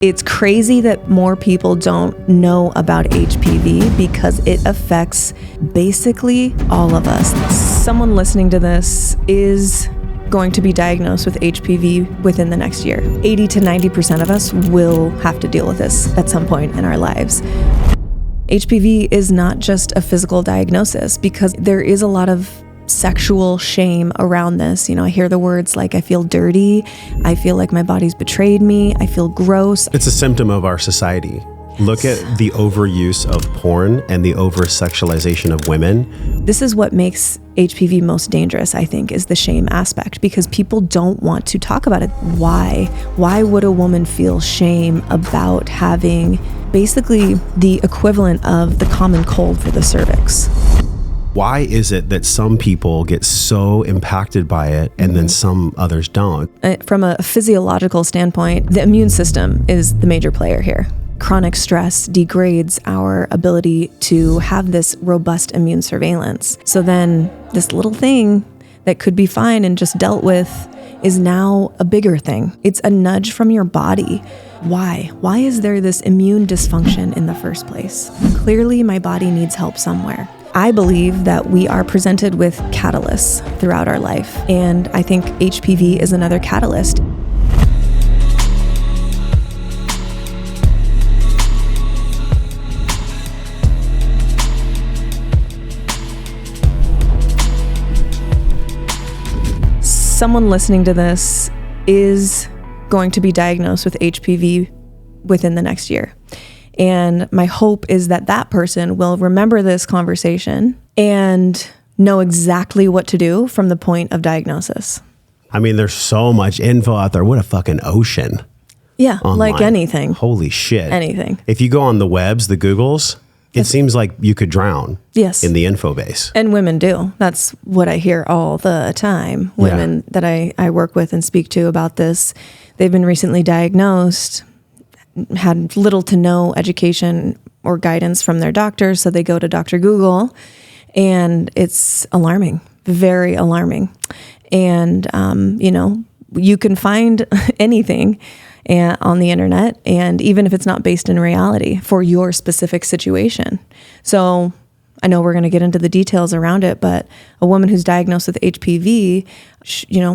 It's crazy that more people don't know about HPV because it affects basically all of us. Someone listening to this is going to be diagnosed with HPV within the next year. 80 to 90% of us will have to deal with this at some point in our lives. HPV is not just a physical diagnosis because there is a lot of sexual shame around this. You know, I hear the words like, I feel dirty, I feel like my body's betrayed me, I feel gross. It's a symptom of our society. Look at the overuse of porn and the over-sexualization of women. This is what makes HPV most dangerous, I think, is the shame aspect, because people don't want to talk about it. Why? Why would a woman feel shame about having basically the equivalent of the common cold for the cervix? Why is it that some people get so impacted by it and then some others don't? From a physiological standpoint, the immune system is the major player here. Chronic stress degrades our ability to have this robust immune surveillance. So then this little thing that could be fine and just dealt with is now a bigger thing. It's a nudge from your body. Why? Why is there this immune dysfunction in the first place? Clearly, my body needs help somewhere. I believe that we are presented with catalysts throughout our life, and I think HPV is another catalyst. Someone listening to this is going to be diagnosed with HPV within the next year. And my hope is that that person will remember this conversation and know exactly what to do from the point of diagnosis. I mean, there's so much info out there. What a fucking ocean. Yeah, online. like anything. Holy shit. Anything. If you go on the webs, the Googles, it seems like you could drown in the info base. And women do. That's what I hear all the time. Women that I work with and speak to about this, they've been recently diagnosed, had little to no education or guidance from their doctor, so they go to Dr. Google, and it's alarming, very alarming. And, you can find anything on the internet, and even if it's not based in reality for your specific situation. So I know we're going to get into the details around it, but a woman who's diagnosed with HPV,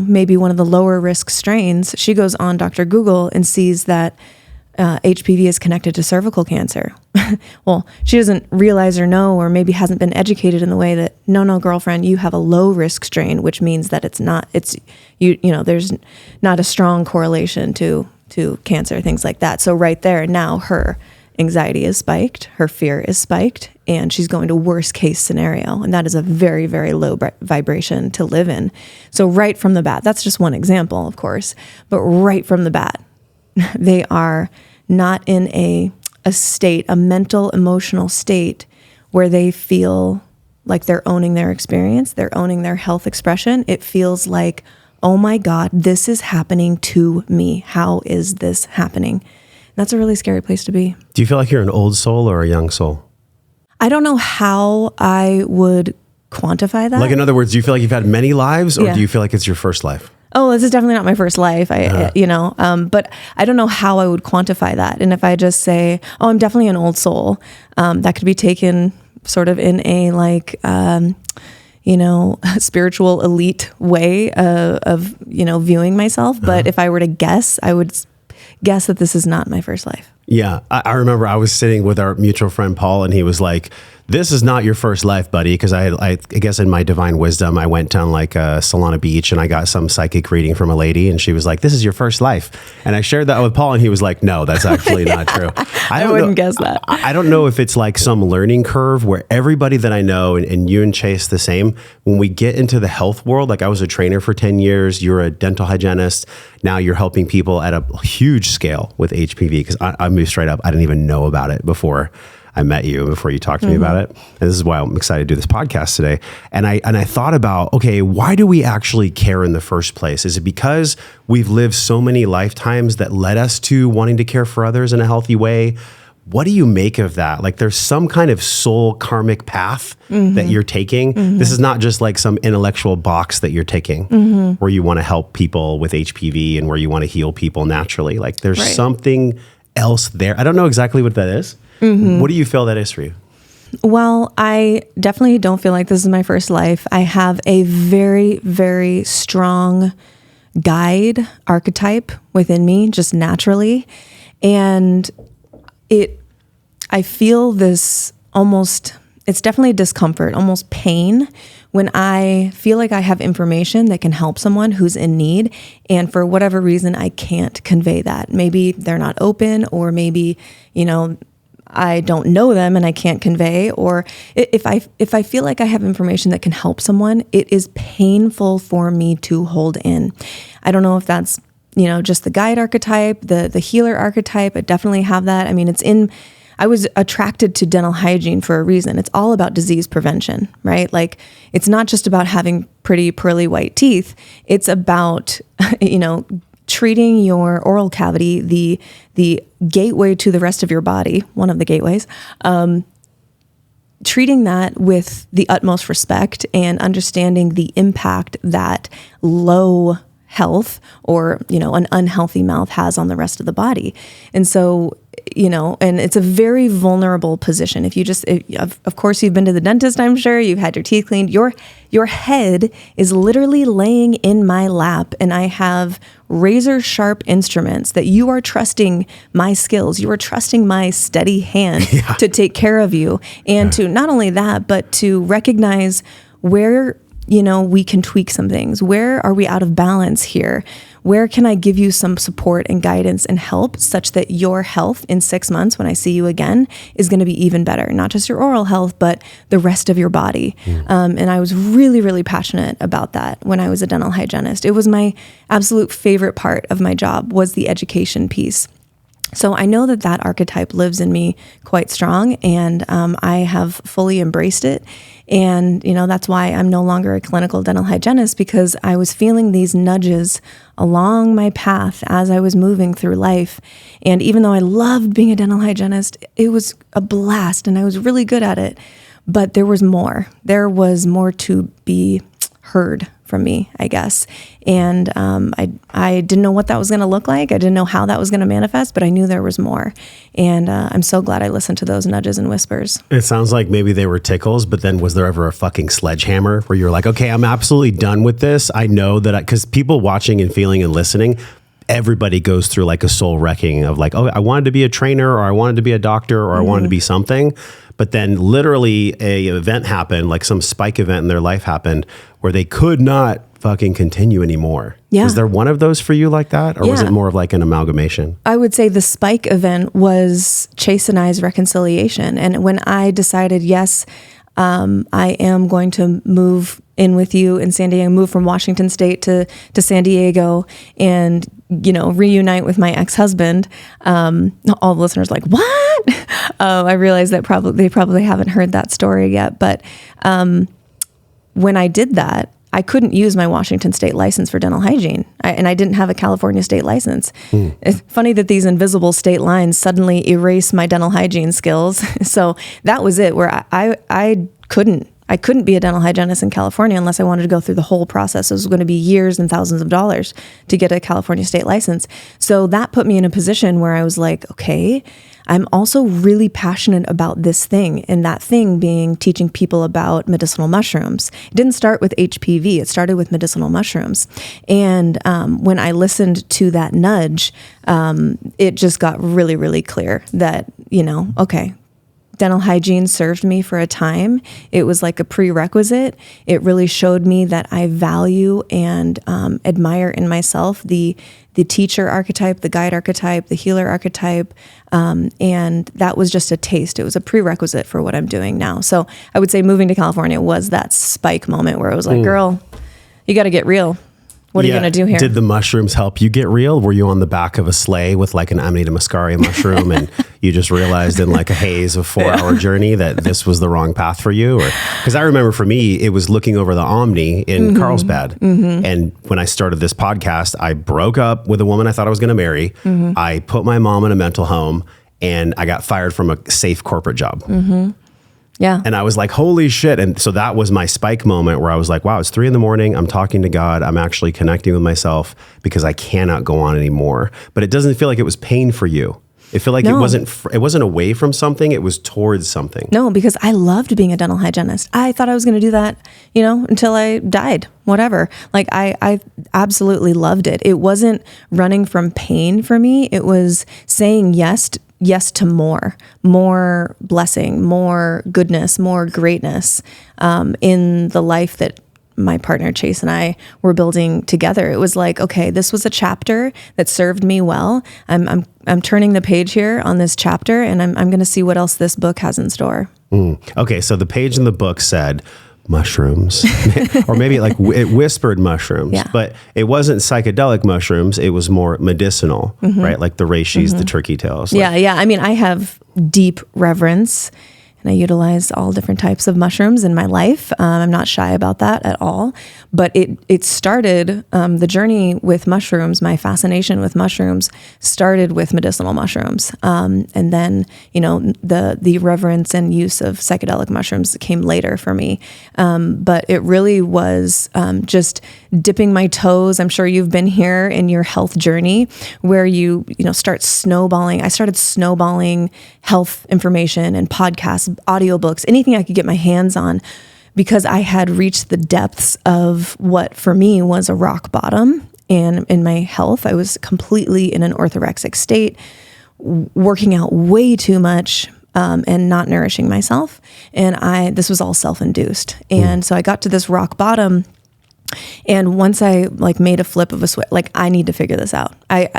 maybe one of the lower risk strains, she goes on Dr. Google and sees that HPV is connected to cervical cancer. Well, she doesn't realize or know, or maybe hasn't been educated in the way that, no, girlfriend, you have a low risk strain, which means that there's not a strong correlation to cancer, things like that. So right there, now her anxiety is spiked, her fear is spiked, and she's going to worst case scenario. And that is a very, very low vibration to live in. So right from the bat, that's just one example, of course, but right from the bat, they are not in a state, a mental, emotional state where they feel like they're owning their experience, they're owning their health expression. It feels like, oh my God, this is happening to me. How is this happening? That's a really scary place to be. Do you feel like you're an old soul or a young soul? I don't know how I would quantify that. Like, in other words, do you feel like you've had many lives, or do you feel like it's your first life? Oh, this is definitely not my first life. But I don't know how I would quantify that. And if I just say, oh, I'm definitely an old soul, that could be taken sort of in a spiritual elite way of viewing myself. But if I were to guess, I would guess that this is not my first life. Yeah. I remember I was sitting with our mutual friend, Paul, and he was like, this is not your first life, buddy. Because I guess in my divine wisdom, I went down like Solana Beach and I got some psychic reading from a lady, and she was like, this is your first life. And I shared that with Paul, and he was like, no, that's actually not true. I wouldn't guess that. I don't know if it's like some learning curve where everybody that I know, and you and Chase the same, when we get into the health world, like I was a trainer for 10 years, you're a dental hygienist. Now you're helping people at a huge scale with HPV, because I moved straight up. I didn't even know about it before I met you, before you talked to me about it. And this is why I'm excited to do this podcast today. And I thought about, okay, why do we actually care in the first place? Is it because we've lived so many lifetimes that led us to wanting to care for others in a healthy way? What do you make of that? Like, there's some kind of soul karmic path that you're taking. This is not just like some intellectual box that you're taking where you want to help people with HPV and where you want to heal people naturally. Like, there's something else there? I don't know exactly what that is. What do you feel that is for you? Well, I definitely don't feel like this is my first life. I have a very, very strong guide archetype within me, just naturally. And I feel this it's definitely discomfort, almost pain, when I feel like I have information that can help someone who's in need. And for whatever reason, I can't convey that. Maybe they're not open, or maybe, I don't know them and I can't convey, or if I feel like I have information that can help someone, it is painful for me to hold in. I don't know if that's, just the guide archetype, the healer archetype. I definitely have that. I mean, I was attracted to dental hygiene for a reason. It's all about disease prevention, right? Like, it's not just about having pretty pearly white teeth. It's about, treating your oral cavity, the gateway to the rest of your body, one of the gateways, treating that with the utmost respect and understanding the impact that low health or, an unhealthy mouth has on the rest of the body. And so, and it's a very vulnerable position. Of course, you've been to the dentist, I'm sure, you've had your teeth cleaned. Your head is literally laying in my lap, and I have razor sharp instruments that you are trusting my skills. You are trusting my steady hand to take care of you, and to not only that, but to recognize where we can tweak some things. Where are we out of balance here? Where can I give you some support and guidance and help such that your health in 6 months when I see you again is going to be even better? Not just your oral health, but the rest of your body. And I was really, really passionate about that when I was a dental hygienist. It was my absolute favorite part of my job, was the education piece. So I know that archetype lives in me quite strong, and I have fully embraced it. And, that's why I'm no longer a clinical dental hygienist, because I was feeling these nudges along my path as I was moving through life. And even though I loved being a dental hygienist, it was a blast and I was really good at it. But there was more. There was more to be heard from me, I guess. And I didn't know what that was going to look like. I didn't know how that was going to manifest, but I knew there was more. And I'm so glad I listened to those nudges and whispers. It sounds like maybe they were tickles, but then was there ever a fucking sledgehammer where you're like, okay, I'm absolutely done with this. I know that because people watching and feeling and listening, everybody goes through like a soul wrecking of like, oh, I wanted to be a trainer, or I wanted to be a doctor, or I wanted to be something. But then literally an event happened, like some spike event in their life happened where they could not fucking continue anymore. Yeah. Was there one of those for you like that? Or was it more of like an amalgamation? I would say the spike event was Chase and I's reconciliation. And when I decided, yes, I am going to move in with you in San Diego, move from Washington State to San Diego and, reunite with my ex-husband. All the listeners like, what? I realize that they probably haven't heard that story yet. But when I did that, I couldn't use my Washington State license for dental hygiene. And I didn't have a California state license. It's funny that these invisible state lines suddenly erase my dental hygiene skills. So that was it, where I couldn't be a dental hygienist in California unless I wanted to go through the whole process. It was going to be years and thousands of dollars to get a California state license. So that put me in a position where I was like, okay, I'm also really passionate about this thing, and that thing being teaching people about medicinal mushrooms. It didn't start with HPV. It started with medicinal mushrooms. And when I listened to that nudge, it just got really, really clear that, okay, dental hygiene served me for a time. It was like a prerequisite. It really showed me that I value and admire in myself the teacher archetype, the guide archetype, the healer archetype. And that was just a taste. It was a prerequisite for what I'm doing now. So I would say moving to California was that spike moment where it was like, girl, you got to get real. What are you going to do here? Did the mushrooms help you get real? Were you on the back of a sleigh with like an Amanita muscaria mushroom and you just realized in like a haze of 4-hour journey that this was the wrong path for you? Or because I remember for me, it was looking over the Omni in Carlsbad. And when I started this podcast, I broke up with a woman I thought I was going to marry. I put my mom in a mental home and I got fired from a safe corporate job. Yeah. And I was like, holy shit. And so that was my spike moment where I was like, wow, it's 3 a.m. I'm talking to God. I'm actually connecting with myself because I cannot go on anymore. But it doesn't feel like it was pain for you. It felt like No. it wasn't away from something. It was towards something. No, because I loved being a dental hygienist. I thought I was going to do that, until I died, whatever. Like I absolutely loved it. It wasn't running from pain for me. It was saying yes to more blessing, more goodness, more greatness in the life that my partner Chase and I were building together. It was like, okay, this was a chapter that served me well. I'm turning the page here on this chapter, and I'm going to see what else this book has in store. Okay, so the page in the book said mushrooms, or maybe like it whispered mushrooms, but it wasn't psychedelic mushrooms. It was more medicinal, right? Like the reishis, the turkey tails. Yeah. I mean, I have deep reverence, and I utilize all different types of mushrooms in my life. I'm not shy about that at all. But it started, the journey with mushrooms, my fascination with mushrooms started with medicinal mushrooms. And then, the reverence and use of psychedelic mushrooms came later for me. But it really was just dipping my toes. I'm sure you've been here in your health journey where you start snowballing. I started snowballing health information and podcasts, audiobooks, anything I could get my hands on, because I had reached the depths of what for me was a rock bottom. And in my health, I was completely in an orthorexic state, working out way too much, and not nourishing myself. And this was all self-induced. And so I got to this rock bottom. And once I made a flip of a switch, I need to figure this out.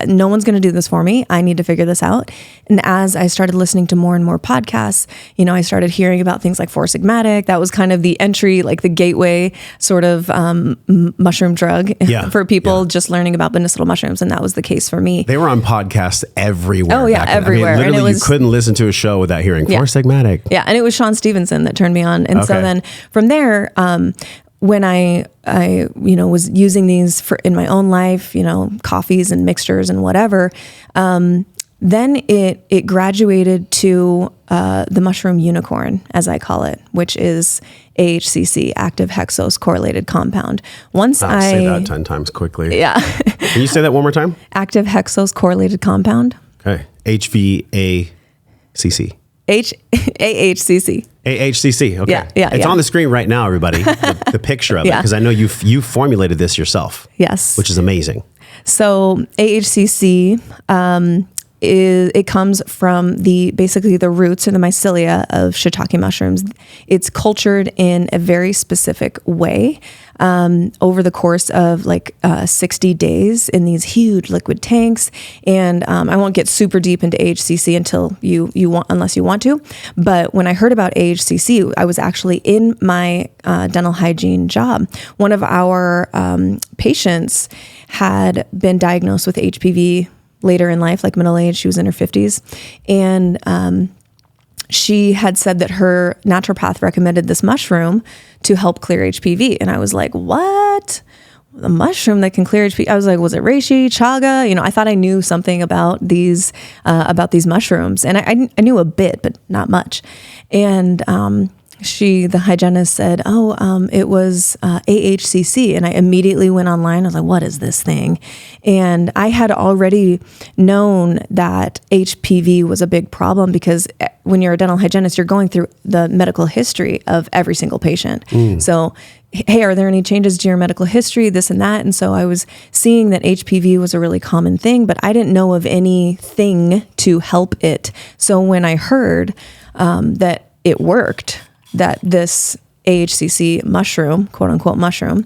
No one's going to do this for me. I need to figure this out. And as I started listening to more and more podcasts, I started hearing about things like Four Sigmatic. That was kind of the entry, the gateway sort of mushroom drug for people just learning about medicinal mushrooms. And that was the case for me. They were on podcasts everywhere. Oh yeah, everywhere. Literally, you couldn't listen to a show without hearing Four Sigmatic. Yeah, and it was Sean Stevenson that turned me on. And so then from there, when I was using these in my own life, coffees and mixtures and whatever, then it graduated to the mushroom unicorn, as I call it, which is AHCC, active hexose correlated compound. Say that 10 times quickly. Yeah. Can you say that one more time? Active hexose correlated compound. Okay. HVACC. AHCC. AHCC. Okay. Yeah. It's on the screen right now, everybody. The picture of it, because I know you formulated this yourself. Yes. Which is amazing. So AHCC it comes from basically the roots or the mycelia of shiitake mushrooms. It's cultured in a very specific way over the course of 60 days in these huge liquid tanks. And I won't get super deep into AHCC unless you want to. But when I heard about AHCC, I was actually in my dental hygiene job. One of our patients had been diagnosed with HPV later in life, middle age. She was in her 50s. And she had said that her naturopath recommended this mushroom to help clear HPV. And I was like, what? The mushroom that can clear HPV? I was like, was it reishi, chaga? I thought I knew something about these mushrooms. And I knew a bit, but not much. And the hygienist said, it was AHCC. And I immediately went online. I was like, what is this thing? And I had already known that HPV was a big problem because when you're a dental hygienist, you're going through the medical history of every single patient. So, hey, are there any changes to your medical history, this and that? And so I was seeing that HPV was a really common thing, but I didn't know of anything to help it. So when I heard that it worked, that this AHCC mushroom, quote unquote mushroom,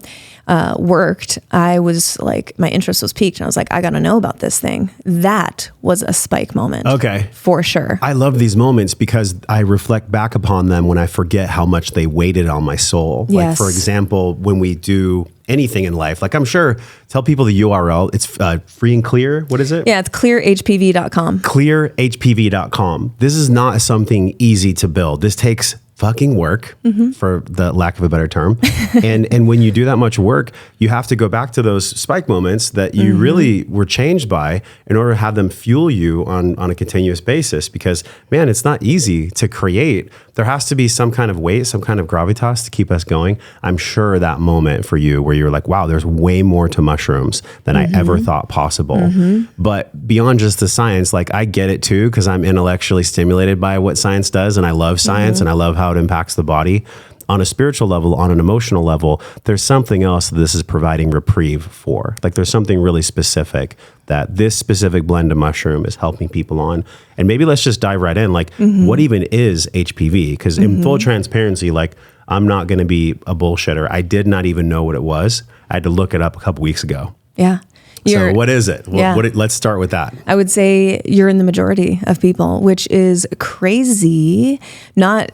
worked, I was like, my interest was piqued. And I was like, I got to know about this thing. That was a spike moment. Okay. For sure. I love these moments because I reflect back upon them when I forget how much they weighted on my soul. Yes. For example, when we do anything in life, I'm sure, tell people the URL. It's free and clear. What is it? Yeah, it's clearhpv.com. Clearhpv.com. This is not something easy to build. This takes fucking work, for the lack of a better term. and when you do that much work, you have to go back to those spike moments that you really were changed by in order to have them fuel you on a continuous basis. Because, man, it's not easy to create. There has to be some kind of weight, some kind of gravitas to keep us going. I'm sure that moment for you where you're like, wow, there's way more to mushrooms than I ever thought possible. But beyond just the science, like I get it too, because I'm intellectually stimulated by what science does. And I love science and I love how it impacts the body. On a spiritual level, on an emotional level, there's something else that this is providing reprieve for. Like there's something really specific that this specific blend of mushroom is helping people on. And maybe let's just dive right in. Like what even is HPV? Because in full transparency, like I'm not going to be a bullshitter. I did not even know what it was. I had to look it up a couple weeks ago. Yeah. So what is it? Let's start with that. I would say you're in the majority of people, which is crazy. Not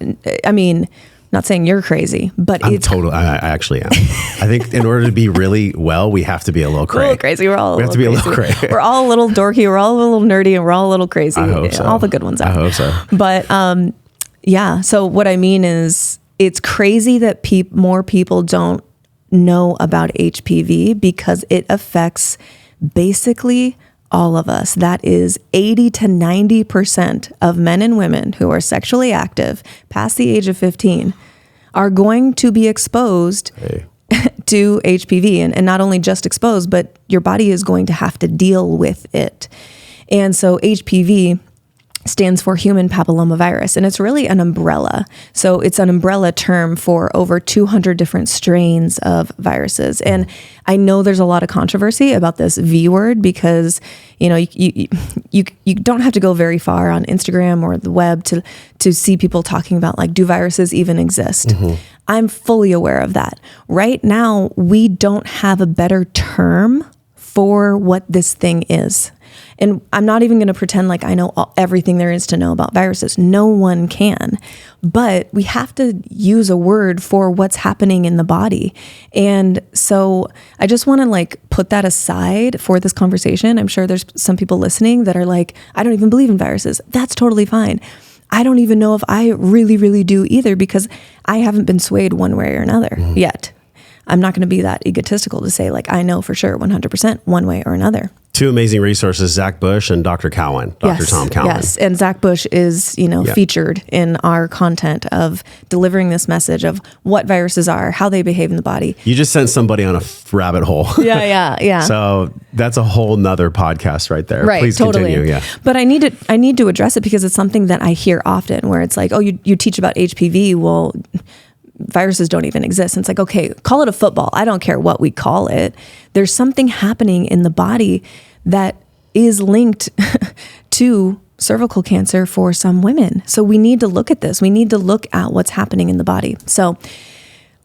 saying you're crazy, but I actually am. I think in order to be really well, we have to be a little crazy. A little crazy. We're all a little crazy. crazy. We're all a little dorky. We're all a little nerdy, and we're all a little crazy. I hope so. All the good ones are. I hope so. But yeah. So what I mean is, it's crazy that more people don't know about HPV because it affects basically all of us. That is 80 to 90% of men and women who are sexually active past the age of 15 are going to be exposed to HPV, and not only just exposed, but your body is going to have to deal with it. And so HPV stands for human papillomavirus, and it's really an umbrella. So it's an umbrella term for over 200 different strains of viruses. And I know there's a lot of controversy about this V word because, you know, you don't have to go very far on Instagram or the web to see people talking about, like, do viruses even exist? I'm fully aware of that. Right now, we don't have a better term for what this thing is. And I'm not even going to pretend like I know everything there is to know about viruses. No one can. But we have to use a word for what's happening in the body. And so I just want to, like, put that aside for this conversation. I'm sure there's some people listening that are like, I don't even believe in viruses. That's totally fine. I don't even know if I really, really do either, because I haven't been swayed one way or another yet. I'm not going to be that egotistical to say, like, I know for sure 100% one way or another. Two amazing resources, Zach Bush and Dr. Cowan, Dr. Tom Cowan. Yes, and Zach Bush is, featured in our content of delivering this message of what viruses are, how they behave in the body. You just sent somebody on a rabbit hole. Yeah. So that's a whole nother podcast right there. Right, Please totally. continue. Yeah. But I need to address it because it's something that I hear often, where it's like, oh, you teach about HPV. Well, viruses don't even exist. And it's like, okay, call it a football. I don't care what we call it. There's something happening in the body that is linked to cervical cancer for some women. So we need to look at this. We need to look at what's happening in the body. So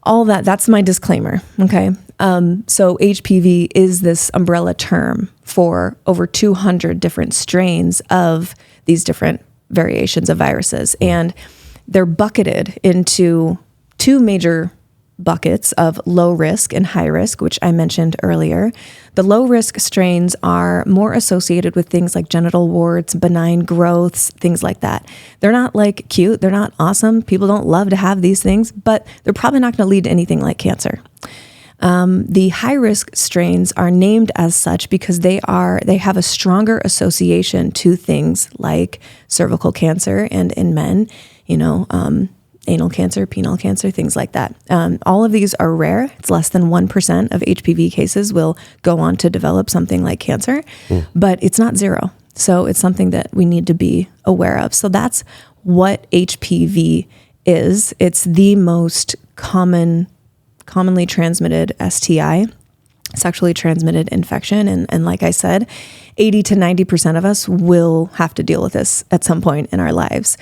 all that's my disclaimer. Okay. So HPV is this umbrella term for over 200 different strains of these different variations of viruses. And they're bucketed into two major buckets of low risk and high risk, which I mentioned earlier. The low risk strains are more associated with things like genital warts, benign growths, things like that. They're not, like, cute. They're not awesome. People don't love to have these things, but they're probably not going to lead to anything like cancer. The high risk strains are named as such because they have a stronger association to things like cervical cancer, and in men, anal cancer, penile cancer, things like that. All of these are rare. It's less than 1% of HPV cases will go on to develop something like cancer, but it's not zero. So it's something that we need to be aware of. So that's what HPV is. It's the most commonly transmitted STI, sexually transmitted infection. And like I said, 80 to 90% of us will have to deal with this at some point in our lives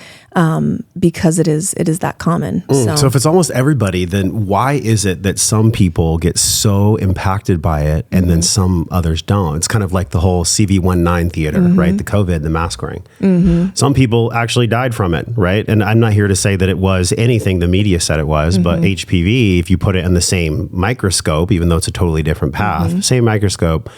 because it is that common. So if it's almost everybody, then why is it that some people get so impacted by it and then some others don't? It's kind of like the whole CV19 theater, right? The COVID, the mask wearing. Some people actually died from it, right? And I'm not here to say that it was anything the media said it was, but HPV, if you put it in the same microscope, even though it's a totally different path, same microscope,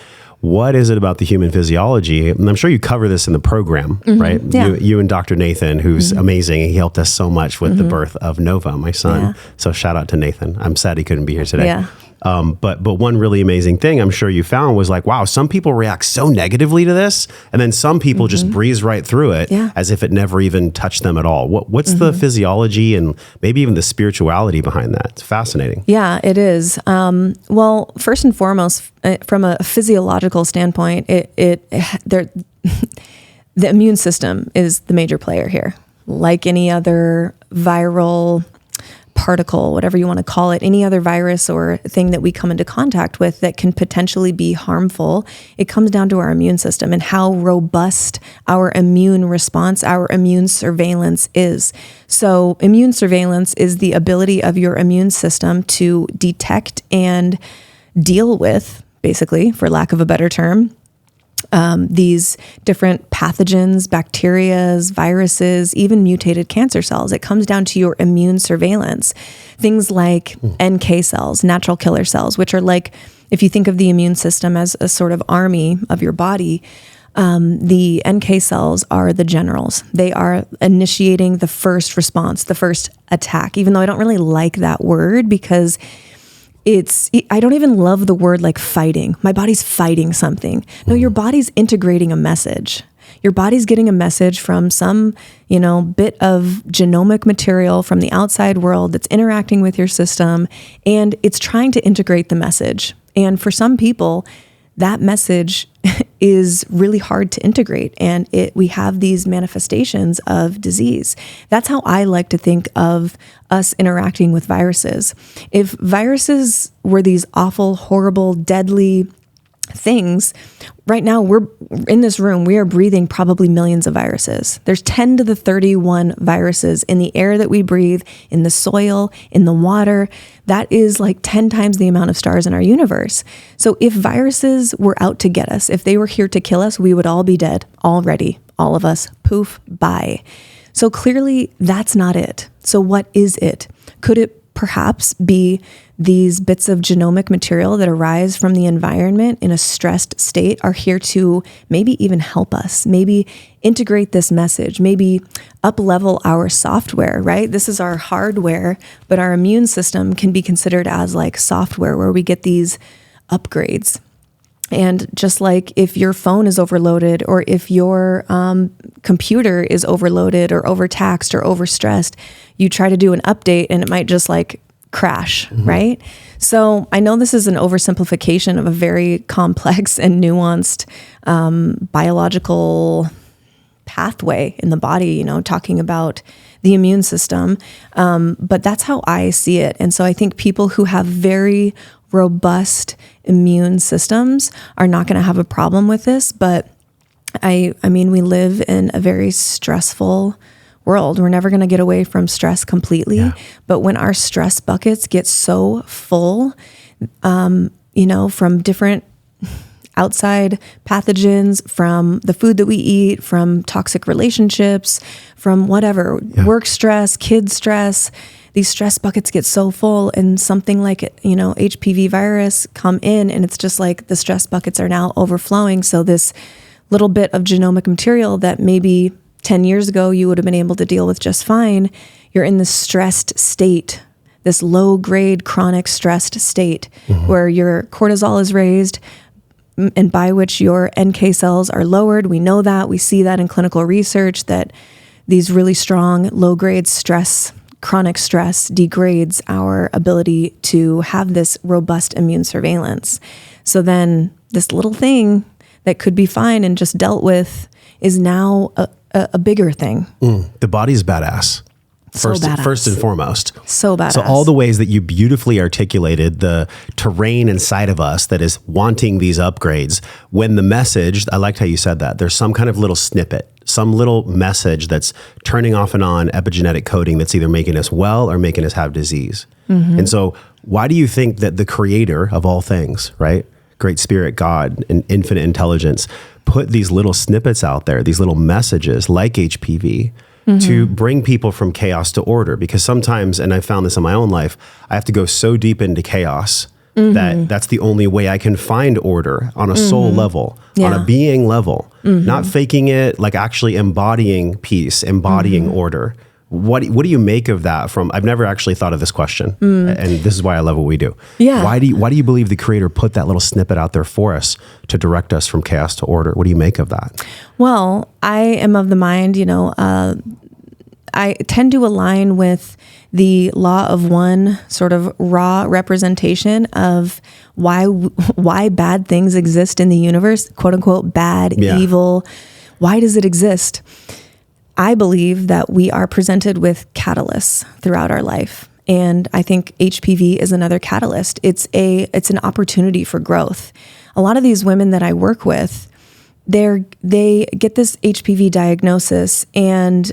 what is it about the human physiology? And I'm sure you cover this in the program, right? Yeah. You and Dr. Nathan, who's amazing. He helped us so much with the birth of Nova, my son. Yeah. So shout out to Nathan. I'm sad he couldn't be here today. Yeah. But one really amazing thing I'm sure you found was like, wow, some people react so negatively to this, and then some people just breeze right through it as if it never even touched them at all. What's the physiology and maybe even the spirituality behind that? It's fascinating. Yeah, it is. Well, first and foremost, from a physiological standpoint, the immune system is the major player here. Like any other viral particle, whatever you want to call it, any other virus or thing that we come into contact with that can potentially be harmful, it comes down to our immune system and how robust our immune response, our immune surveillance is. So immune surveillance is the ability of your immune system to detect and deal with, basically, for lack of a better term, these different pathogens, bacterias, viruses, even mutated cancer cells. It comes down to your immune surveillance. Things like NK cells, natural killer cells, which are like, if you think of the immune system as a sort of army of your body, the NK cells are the generals. They are initiating the first response, the first attack, even though I don't really like that word because I don't even love the word like fighting. My body's fighting something. No, your body's integrating a message. Your body's getting a message from some, bit of genomic material from the outside world that's interacting with your system, and it's trying to integrate the message. And for some people, that message is really hard to integrate, and we have these manifestations of disease. That's how I like to think of us interacting with viruses. If viruses were these awful, horrible, deadly things, right now we're in this room, we are breathing probably millions of viruses. There's 10 to the 31 viruses in the air that we breathe, in the soil, in the water. That is like 10 times the amount of stars in our universe. So if viruses were out to get us, if they were here to kill us, we would all be dead already. All of us, poof, bye. So clearly that's not it. So what is it? Could it perhaps be these bits of genomic material that arise from the environment in a stressed state are here to maybe even help us, maybe integrate this message, maybe up-level our software, right? This is our hardware, but our immune system can be considered as like software where we get these upgrades. And just like if your phone is overloaded or if your computer is overloaded or overtaxed or overstressed, you try to do an update and it might just like crash, right? So I know this is an oversimplification of a very complex and nuanced biological pathway in the body, talking about the immune system. But that's how I see it. And so I think people who have very robust immune systems are not going to have a problem with this. But I mean, we live in a very stressful world. We're never going to get away from stress completely. Yeah. But when our stress buckets get so full, from different outside pathogens, from the food that we eat, from toxic relationships, from whatever, work stress, kid stress, these stress buckets get so full, and something like, HPV virus come in, and it's just like the stress buckets are now overflowing. So this little bit of genomic material that maybe 10 years ago you would have been able to deal with just fine, you're in this stressed state, this low-grade chronic stressed state where your cortisol is raised, and by which your NK cells are lowered. We know that. We see that in clinical research, that these really strong low-grade stress, chronic stress, degrades our ability to have this robust immune surveillance. So then this little thing that could be fine and just dealt with is now a bigger thing. The body's badass. First and foremost. So badass. So all the ways that you beautifully articulated the terrain inside of us that is wanting these upgrades, when the message, I liked how you said that, there's some kind of little snippet, some little message that's turning off and on epigenetic coding that's either making us well or making us have disease. And so why do you think that the creator of all things, right? Great spirit, God, and infinite intelligence, put these little snippets out there, these little messages like HPV, to bring people from chaos to order? Because sometimes, and I found this in my own life, I have to go so deep into chaos that's the only way I can find order on a soul level, on a being level, not faking it, like actually embodying peace, embodying order. What do you make of that? I've never actually thought of this question, and this is why I love what we do. Yeah. Why do you believe the Creator put that little snippet out there for us to direct us from chaos to order? What do you make of that? Well, I am of the mind, I tend to align with the law of one, sort of raw representation of why bad things exist in the universe, quote unquote, bad, evil. Why does it exist? I believe that we are presented with catalysts throughout our life. And I think HPV is another catalyst. It's an opportunity for growth. A lot of these women that I work with, they get this HPV diagnosis, and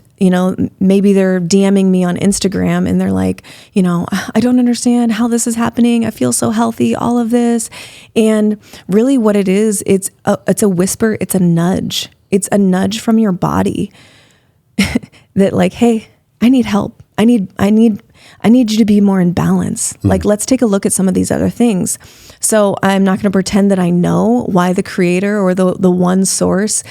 maybe they're DMing me on Instagram and they're like, I don't understand how this is happening. I feel so healthy, all of this. And really what it is, it's a whisper, it's a nudge. It's a nudge from your body that like, hey, I need help. I need you to be more in balance. Like, let's take a look at some of these other things. So I'm not going to pretend that I know why the Creator or the one source,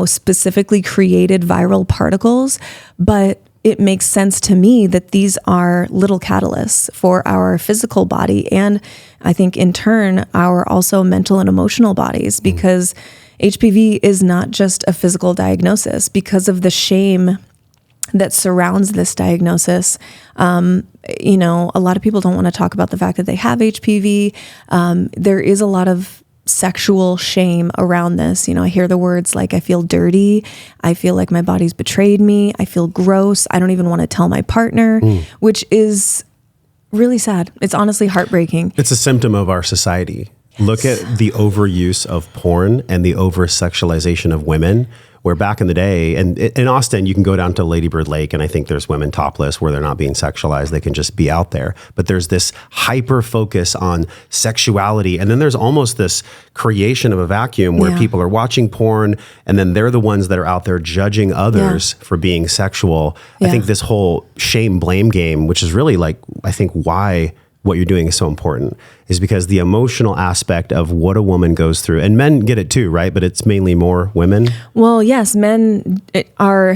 specifically created viral particles, but it makes sense to me that these are little catalysts for our physical body. And I think in turn, our also mental and emotional bodies, because HPV is not just a physical diagnosis. Because of the shame that surrounds this diagnosis, a lot of people don't want to talk about the fact that they have HPV. There is a lot of sexual shame around this. I hear the words like, I feel dirty. I feel like my body's betrayed me. I feel gross. I don't even want to tell my partner, which is really sad. It's honestly heartbreaking. It's a symptom of our society. Look at the overuse of porn and the over-sexualization of women, where back in the day, and in Austin, you can go down to Lady Bird Lake, and I think there's women topless where they're not being sexualized. They can just be out there. But there's this hyper focus on sexuality. And then there's almost this creation of a vacuum where people are watching porn, and then they're the ones that are out there judging others for being sexual. I think this whole shame blame game, which is really like, I think why what you're doing is so important, is because the emotional aspect of what a woman goes through, and men get it too, right? But it's mainly more women. Well, yes, men are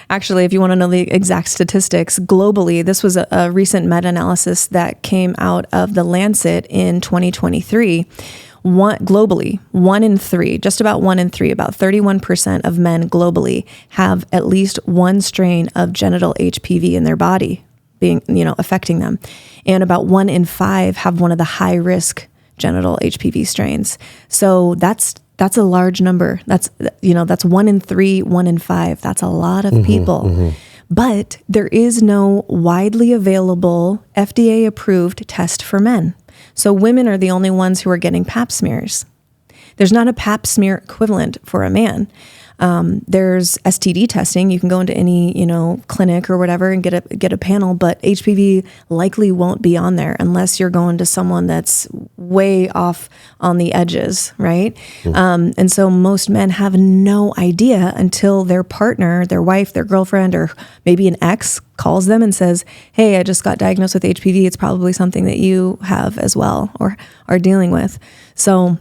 actually, if you want to know the exact statistics globally, this was a recent meta-analysis that came out of the Lancet in 2023. Globally, 1 in 3, just about 1 in 3, about 31% of men globally have at least one strain of genital HPV in their body, being, affecting them. And about 1 in 5 have one of the high risk genital HPV strains. So that's a large number. That's 1 in 3, 1 in 5. That's a lot of people. But there is no widely available FDA approved test for men. So women are the only ones who are getting pap smears. There's not a pap smear equivalent for a man. There's STD testing. You can go into any, clinic or whatever and get a panel, but HPV likely won't be on there unless you're going to someone that's way off on the edges, right? And so most men have no idea until their partner, their wife, their girlfriend, or maybe an ex calls them and says, hey, I just got diagnosed with HPV. It's probably something that you have as well or are dealing with. So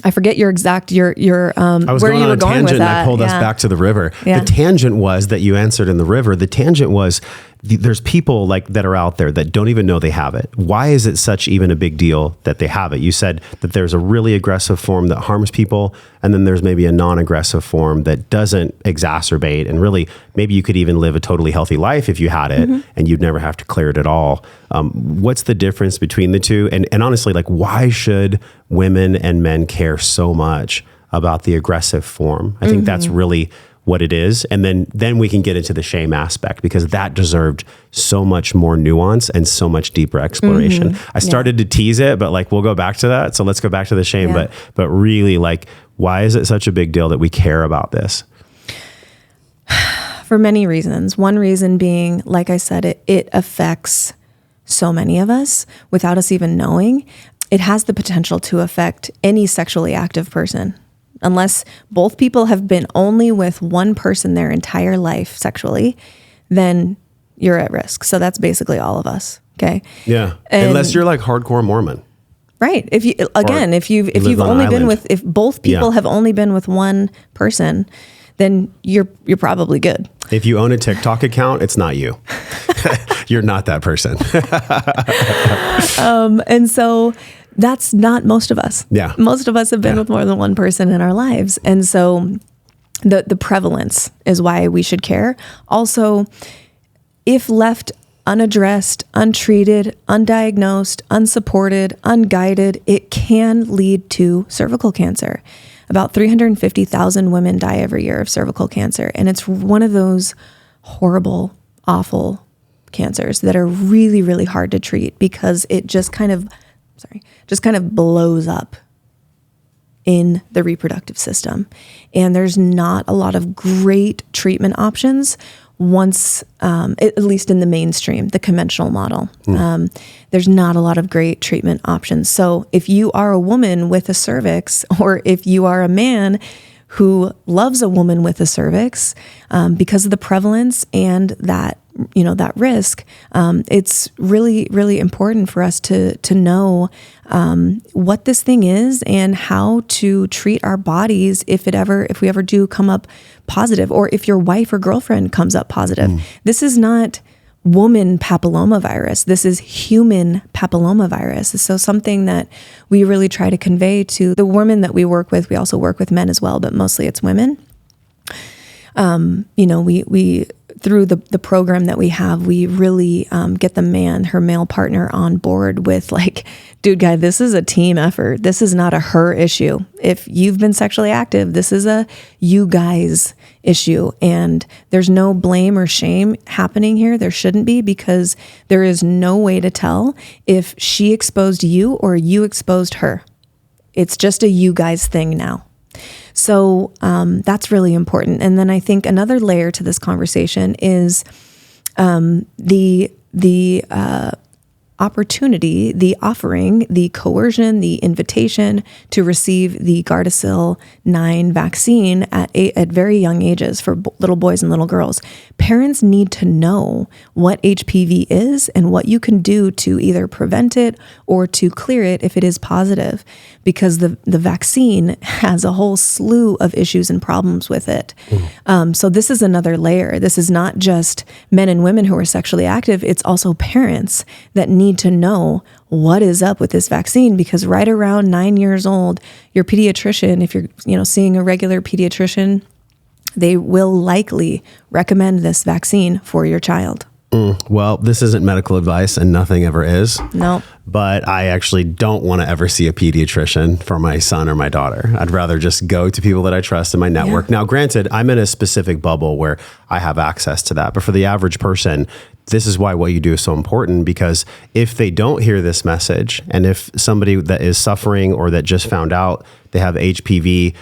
I forget your exact, I was where going you on a tangent and I pulled us back to the river. The tangent was that you answered in the river. The tangent was there's people like that are out there that don't even know they have it. Why is it such even a big deal that they have it? You said that there's a really aggressive form that harms people, and then there's maybe a non-aggressive form that doesn't exacerbate, and really maybe you could even live a totally healthy life if you had it and you'd never have to clear it at all. What's the difference between the two? And honestly, like, why should women and men care so much about the aggressive form? I think that's really what it is. And then we can get into the shame aspect, because that deserved so much more nuance and so much deeper exploration. I started to tease it, but like, we'll go back to that. So let's go back to the shame, but really, like, why is it such a big deal that we care about this? For many reasons. One reason being, like I said, it affects so many of us without us even knowing. It has the potential to affect any sexually active person. Unless both people have been only with one person their entire life sexually, then you're at risk. So that's basically all of us. Okay. Yeah. Unless you're like hardcore Mormon. Right. If you've on only an been island. if both people have only been with one person, then you're probably good. If you own a TikTok account, it's not you. You're not that person. And so that's not most of us. Yeah. Most of us have been with more than one person in our lives. And so the prevalence is why we should care. Also, if left unaddressed, untreated, undiagnosed, unsupported, unguided, it can lead to cervical cancer. About 350,000 women die every year of cervical cancer. And it's one of those horrible, awful cancers that are really, really hard to treat because it just kind of blows up in the reproductive system. And there's not a lot of great treatment options once, at least in the mainstream, the conventional model. There's not a lot of great treatment options. So if you are a woman with a cervix, or if you are a man who loves a woman with a cervix, because of the prevalence and that risk, it's really, really important for us to know what this thing is and how to treat our bodies if we ever do come up positive, or if your wife or girlfriend comes up positive. This is not woman papillomavirus. This is human papillomavirus. So something that we really try to convey to the women that we work with. We also work with men as well, but mostly it's women. We through the program that we have, we really get her male partner on board with like, dude, guy, this is a team effort. This is not a her issue. If you've been sexually active, this is a you guys issue. And there's no blame or shame happening here. There shouldn't be, because there is no way to tell if she exposed you or you exposed her. It's just a you guys thing now. So that's really important. And then I think another layer to this conversation is the opportunity, the offering, the coercion, the invitation to receive the Gardasil 9 vaccine at very young ages for little boys and little girls. Parents need to know what HPV is and what you can do to either prevent it or to clear it if it is positive, because the vaccine has a whole slew of issues and problems with it. So this is another layer. This is not just men and women who are sexually active. It's also parents that need to know what is up with this vaccine, because right around 9 years old, your pediatrician, if you're seeing a regular pediatrician, they will likely recommend this vaccine for your child. Well, this isn't medical advice, and nothing ever is. No. But I actually don't want to ever see a pediatrician for my son or my daughter. I'd rather just go to people that I trust in my network. Yeah. Now, granted, I'm in a specific bubble where I have access to that. But for the average person, this is why what you do is so important, because if they don't hear this message, and if somebody that is suffering or that just found out they have HPV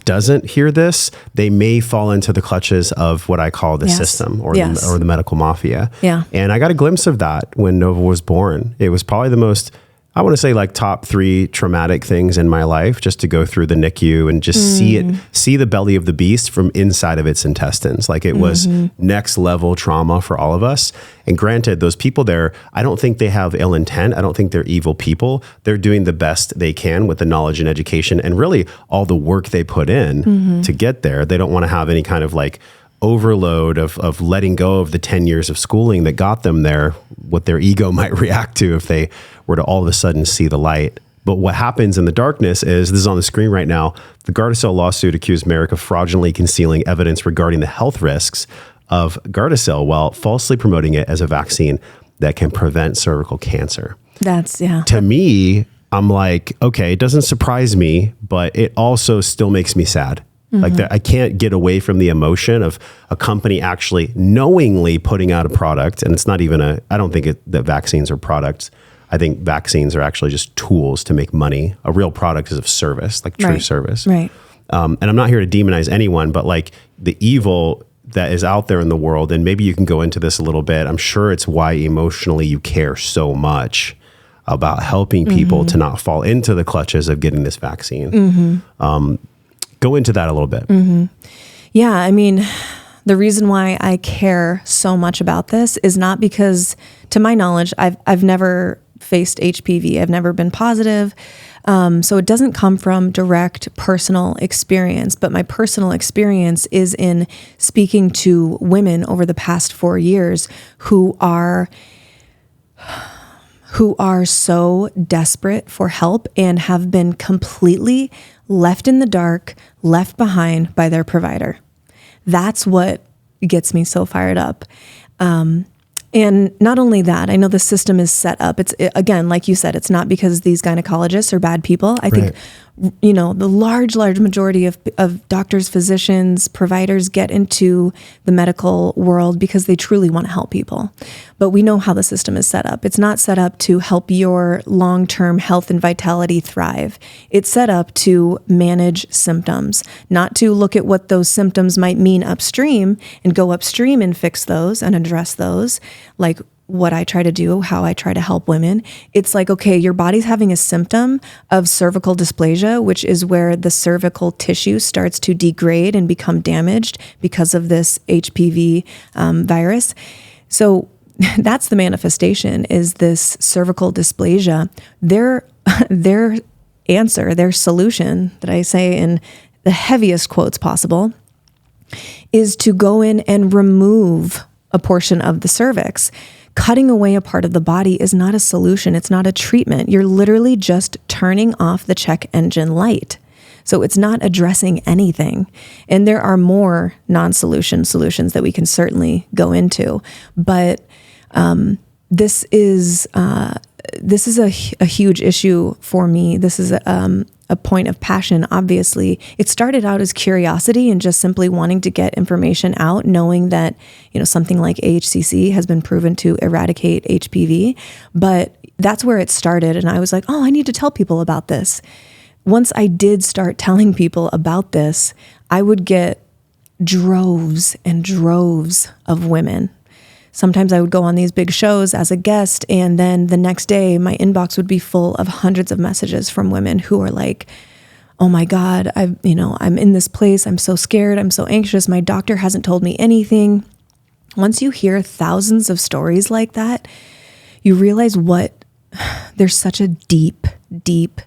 doesn't hear this, they may fall into the clutches of what I call the system or the medical mafia. Yeah. And I got a glimpse of that when Nova was born. It was probably the most, I want to say, like top 3 traumatic things in my life, just to go through the NICU and just see the belly of the beast from inside of its intestines. Like it was next level trauma for all of us. And granted, those people there, I don't think they have ill intent. I don't think they're evil people. They're doing the best they can with the knowledge and education and really all the work they put in to get there. They don't want to have any kind of like overload of letting go of the 10 years of schooling that got them there, what their ego might react to if they were to all of a sudden see the light. But what happens in the darkness is, this is on the screen right now, the Gardasil lawsuit accused Merck of fraudulently concealing evidence regarding the health risks of Gardasil while falsely promoting it as a vaccine that can prevent cervical cancer. To me, I'm like, okay, it doesn't surprise me, but it also still makes me sad. Like I can't get away from the emotion of a company actually knowingly putting out a product. And it's not even I don't think that vaccines are products. I think vaccines are actually just tools to make money. A real product is of service, like true service. Right. And I'm not here to demonize anyone, but like the evil that is out there in the world, and maybe you can go into this a little bit. I'm sure it's why emotionally you care so much about helping people to not fall into the clutches of getting this vaccine. Go into that a little bit. Yeah, I mean, the reason why I care so much about this is not because, to my knowledge, I've never faced HPV. I've never been positive. So it doesn't come from direct personal experience, but my personal experience is in speaking to women over the past 4 years who are so desperate for help and have been completely left in the dark, left behind by their provider. That's what gets me so fired up. And not only that, I know the system is set up. Again, like you said, it's not because these gynecologists are bad people. I think, the large majority of doctors, physicians, providers get into the medical world because they truly want to help people. But we know how the system is set up. It's not set up to help your long-term health and vitality thrive. It's set up to manage symptoms, not to look at what those symptoms might mean upstream and go upstream and fix those and address those, like what I try to do, how I try to help women. It's like, okay, your body's having a symptom of cervical dysplasia, which is where the cervical tissue starts to degrade and become damaged because of this HPV virus. So that's the manifestation, is this cervical dysplasia. Their answer, their solution, that I say in the heaviest quotes possible, is to go in and remove a portion of the cervix. Cutting away a part of the body is not a solution. It's not a treatment. You're literally just turning off the check engine light. So it's not addressing anything. And there are more non-solution solutions that we can certainly go into. But this is a huge issue for me. This is a point of passion, obviously. It started out as curiosity and just simply wanting to get information out, knowing that, something like AHCC has been proven to eradicate HPV. But that's where it started. And I was like, I need to tell people about this. Once I did start telling people about this, I would get droves and droves of women. Sometimes I would go on these big shows as a guest, and then the next day my inbox would be full of hundreds of messages from women who are like, oh my God, I'm in this place. I'm so scared. I'm so anxious. My doctor hasn't told me anything. Once you hear thousands of stories like that, you realize there's such a deep, deep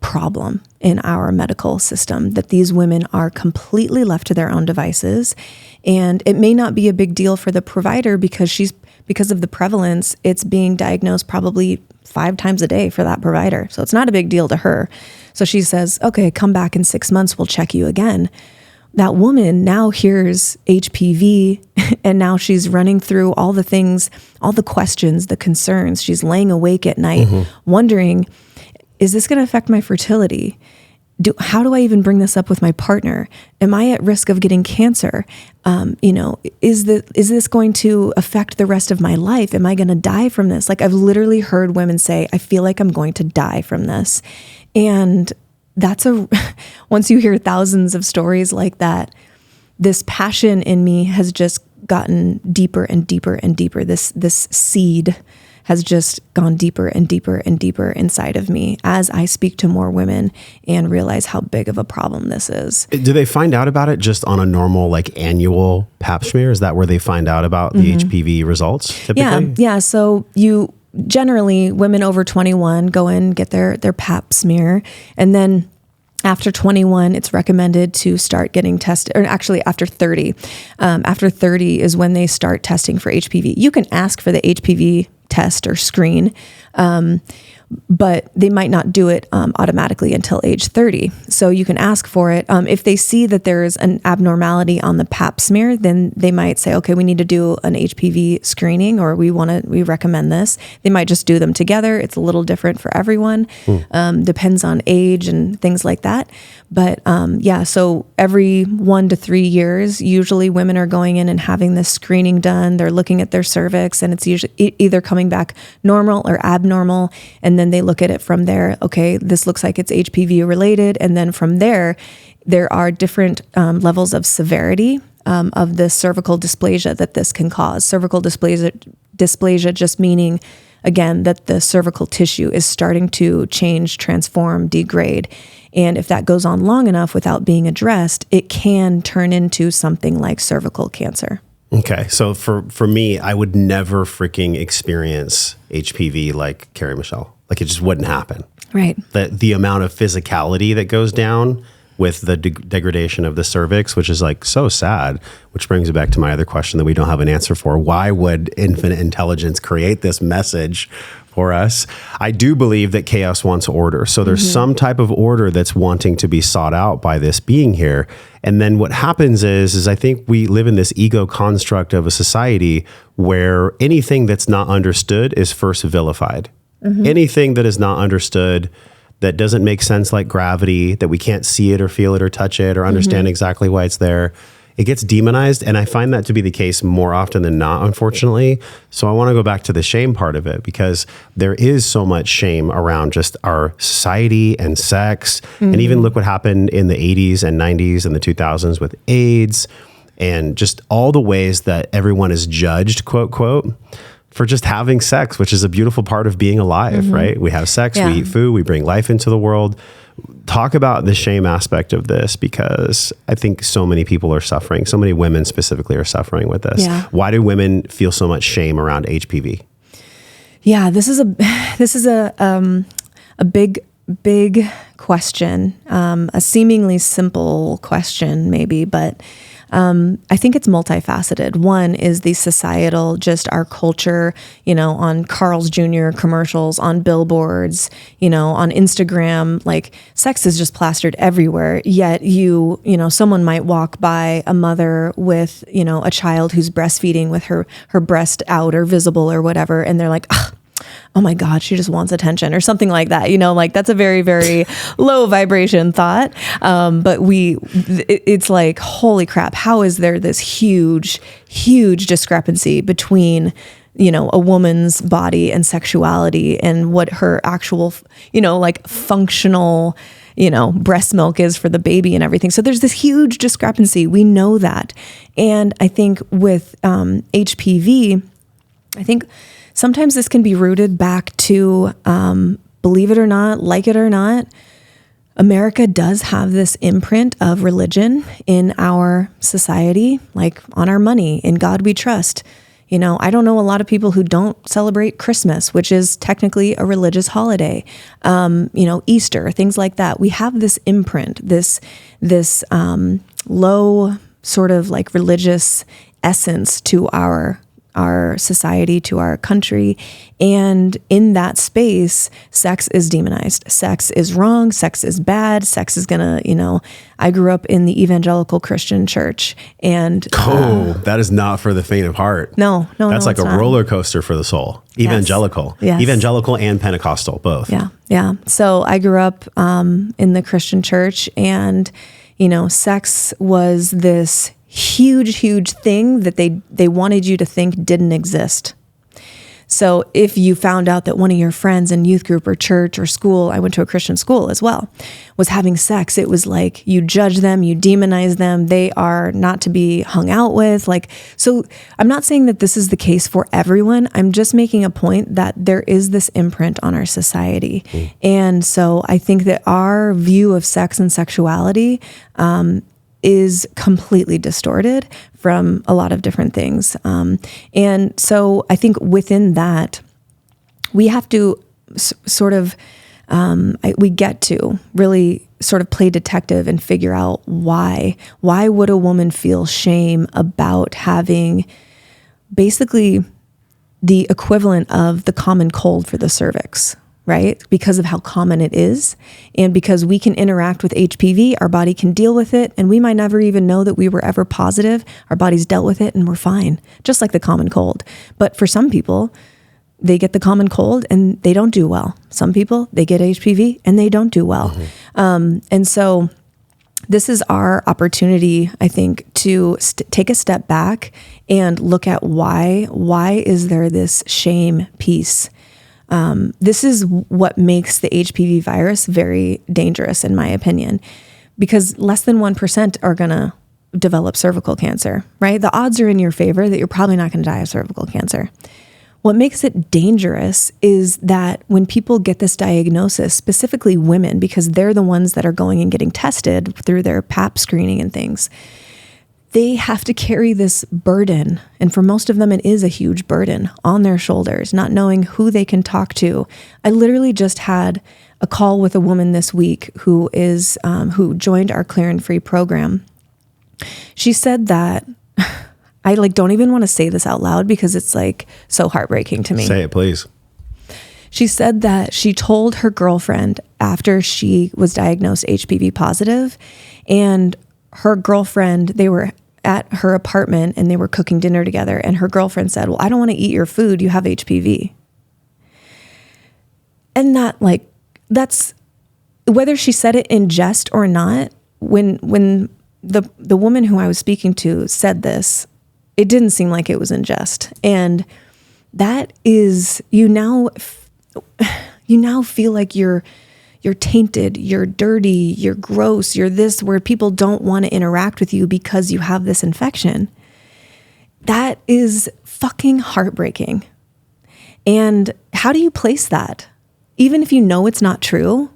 problem in our medical system, that these women are completely left to their own devices. And it may not be a big deal for the provider because of the prevalence, it's being diagnosed probably 5 times a day for that provider. So it's not a big deal to her. So she says, okay, come back in 6 months, we'll check you again. That woman now hears HPV, and now she's running through all the things, all the questions, the concerns. She's laying awake at night, wondering, is this going to affect my fertility? How do I even bring this up with my partner? Am I at risk of getting cancer? Is this going to affect the rest of my life? Am I going to die from this? Like, I've literally heard women say, I feel like I'm going to die from this. And once you hear thousands of stories like that, this passion in me has just gotten deeper and deeper and deeper. This seed has just gone deeper and deeper and deeper inside of me as I speak to more women and realize how big of a problem this is. Do they find out about it just on a normal, annual pap smear? Is that where they find out about the HPV results typically? Yeah. So generally, women over 21 go in, get their pap smear, and then after 21, it's recommended to start getting tested, or actually after 30. After 30 is when they start testing for HPV. You can ask for the HPV test or screen, but they might not do it automatically until age 30. So you can ask for it. If they see that there's an abnormality on the pap smear, then they might say, okay, we need to do an HPV screening, or we recommend this. They might just do them together. It's a little different for everyone. Depends on age and things like that. But so every 1 to 3 years, usually women are going in and having this screening done. They're looking at their cervix, and it's usually either coming back normal or abnormal. And then they look at it from there. Okay, this looks like it's HPV related. And then from there are different levels of severity of the cervical dysplasia that this can cause. Cervical dysplasia just meaning, again, that the cervical tissue is starting to change, transform, degrade. And if that goes on long enough without being addressed, it can turn into something like cervical cancer. Okay. So for me, I would never freaking experience HPV like Carrie Michelle. Like, it just wouldn't happen. Right. The amount of physicality that goes down with the degradation of the cervix, which is like so sad, which brings it back to my other question that we don't have an answer for. Why would infinite intelligence create this message for us? I do believe that chaos wants order. So there's some type of order that's wanting to be sought out by this being here. And then what happens is I think we live in this ego construct of a society where anything that's not understood is first vilified. Anything that is not understood, that doesn't make sense, like gravity, that we can't see it or feel it or touch it or understand exactly why it's there, it gets demonized. And I find that to be the case more often than not, unfortunately. So I want to go back to the shame part of it, because there is so much shame around just our society and sex. And even look what happened in the 80s and 90s and the 2000s with AIDS, and just all the ways that everyone is judged, quote, quote, for just having sex, which is a beautiful part of being alive, right? We have sex, we eat food, we bring life into the world. Talk about the shame aspect of this, because I think so many people are suffering. So many women specifically are suffering with this. Yeah. Why do women feel so much shame around HPV? Yeah, this is a big question, a seemingly simple question maybe, but I think it's multifaceted. One is the societal, just our culture, on Carl's Jr. commercials, on billboards, on Instagram, like sex is just plastered everywhere. Yet someone might walk by a mother with, a child who's breastfeeding with her breast out or visible or whatever. And they're like, oh my God, she just wants attention or something like that. Like that's a very, very low vibration thought. But it's like, holy crap, how is there this huge discrepancy between, a woman's body and sexuality and what her actual, functional, breast milk is for the baby and everything. So there's this huge discrepancy. We know that. And I think with HPV, I think sometimes this can be rooted back to, believe it or not, like it or not, America does have this imprint of religion in our society, like on our money, in God we trust. I don't know a lot of people who don't celebrate Christmas, which is technically a religious holiday. Easter, things like that. We have this imprint, this low sort of like religious essence to our society, to our country. And in that space, sex is demonized. Sex is wrong. Sex is bad. Sex is gonna, I grew up in the evangelical Christian church, and that is not for the faint of heart. No, that's like a roller coaster for the soul. Evangelical, yes. Evangelical and Pentecostal, both. Yeah. So I grew up in the Christian church, and sex was this huge thing that they wanted you to think didn't exist. So if you found out that one of your friends in youth group or church or school, I went to a Christian school as well, was having sex, it was like you judge them, you demonize them, they are not to be hung out with. So I'm not saying that this is the case for everyone. I'm just making a point that there is this imprint on our society. And so I think that our view of sex and sexuality is completely distorted from a lot of different things. And so I think within that, we have to we get to really sort of play detective and figure out why would a woman feel shame about having basically the equivalent of the common cold for the cervix, right? Because of how common it is. And because we can interact with HPV, our body can deal with it. And we might never even know that we were ever positive. Our bodies dealt with it and we're fine, just like the common cold. But for some people, they get the common cold and they don't do well. Some people, they get HPV and they don't do well. And so this is our opportunity, I think, to take a step back and look at why is there this shame piece? This is what makes the HPV virus very dangerous, in my opinion, because less than 1% are going to develop cervical cancer, right? The odds are in your favor that you're probably not going to die of cervical cancer. What makes it dangerous is that when people get this diagnosis, specifically women, because they're the ones that are going and getting tested through their Pap screening and things, they have to carry this burden. And for most of them, it is a huge burden on their shoulders, not knowing who they can talk to. I literally just had a call with a woman this week who joined our Clear and Free program. She said that, I don't even want to say this out loud because it's so heartbreaking to me. Say it, please. She said that she told her girlfriend after she was diagnosed HPV positive, and her girlfriend, they were at her apartment and they were cooking dinner together, and her girlfriend said, well, I don't want to eat your food. You have HPV. And that's whether she said it in jest or not, when the woman who I was speaking to said this, it didn't seem like it was in jest. And that is, you now feel like you're tainted, you're dirty, you're gross, you're this, where people don't want to interact with you because you have this infection. That is fucking heartbreaking. And how do you place that? Even if you know it's not true,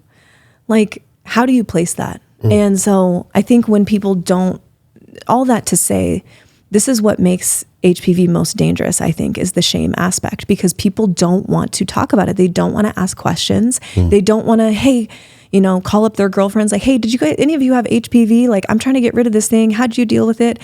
how do you place that? And so I think when people don't, all that to say, this is what makes HPV most dangerous, I think, is the shame aspect, because people don't want to talk about it. They don't want to ask questions. They don't want to, call up their girlfriends hey, did you guys, any of you have HPV? I'm trying to get rid of this thing. How'd you deal with it?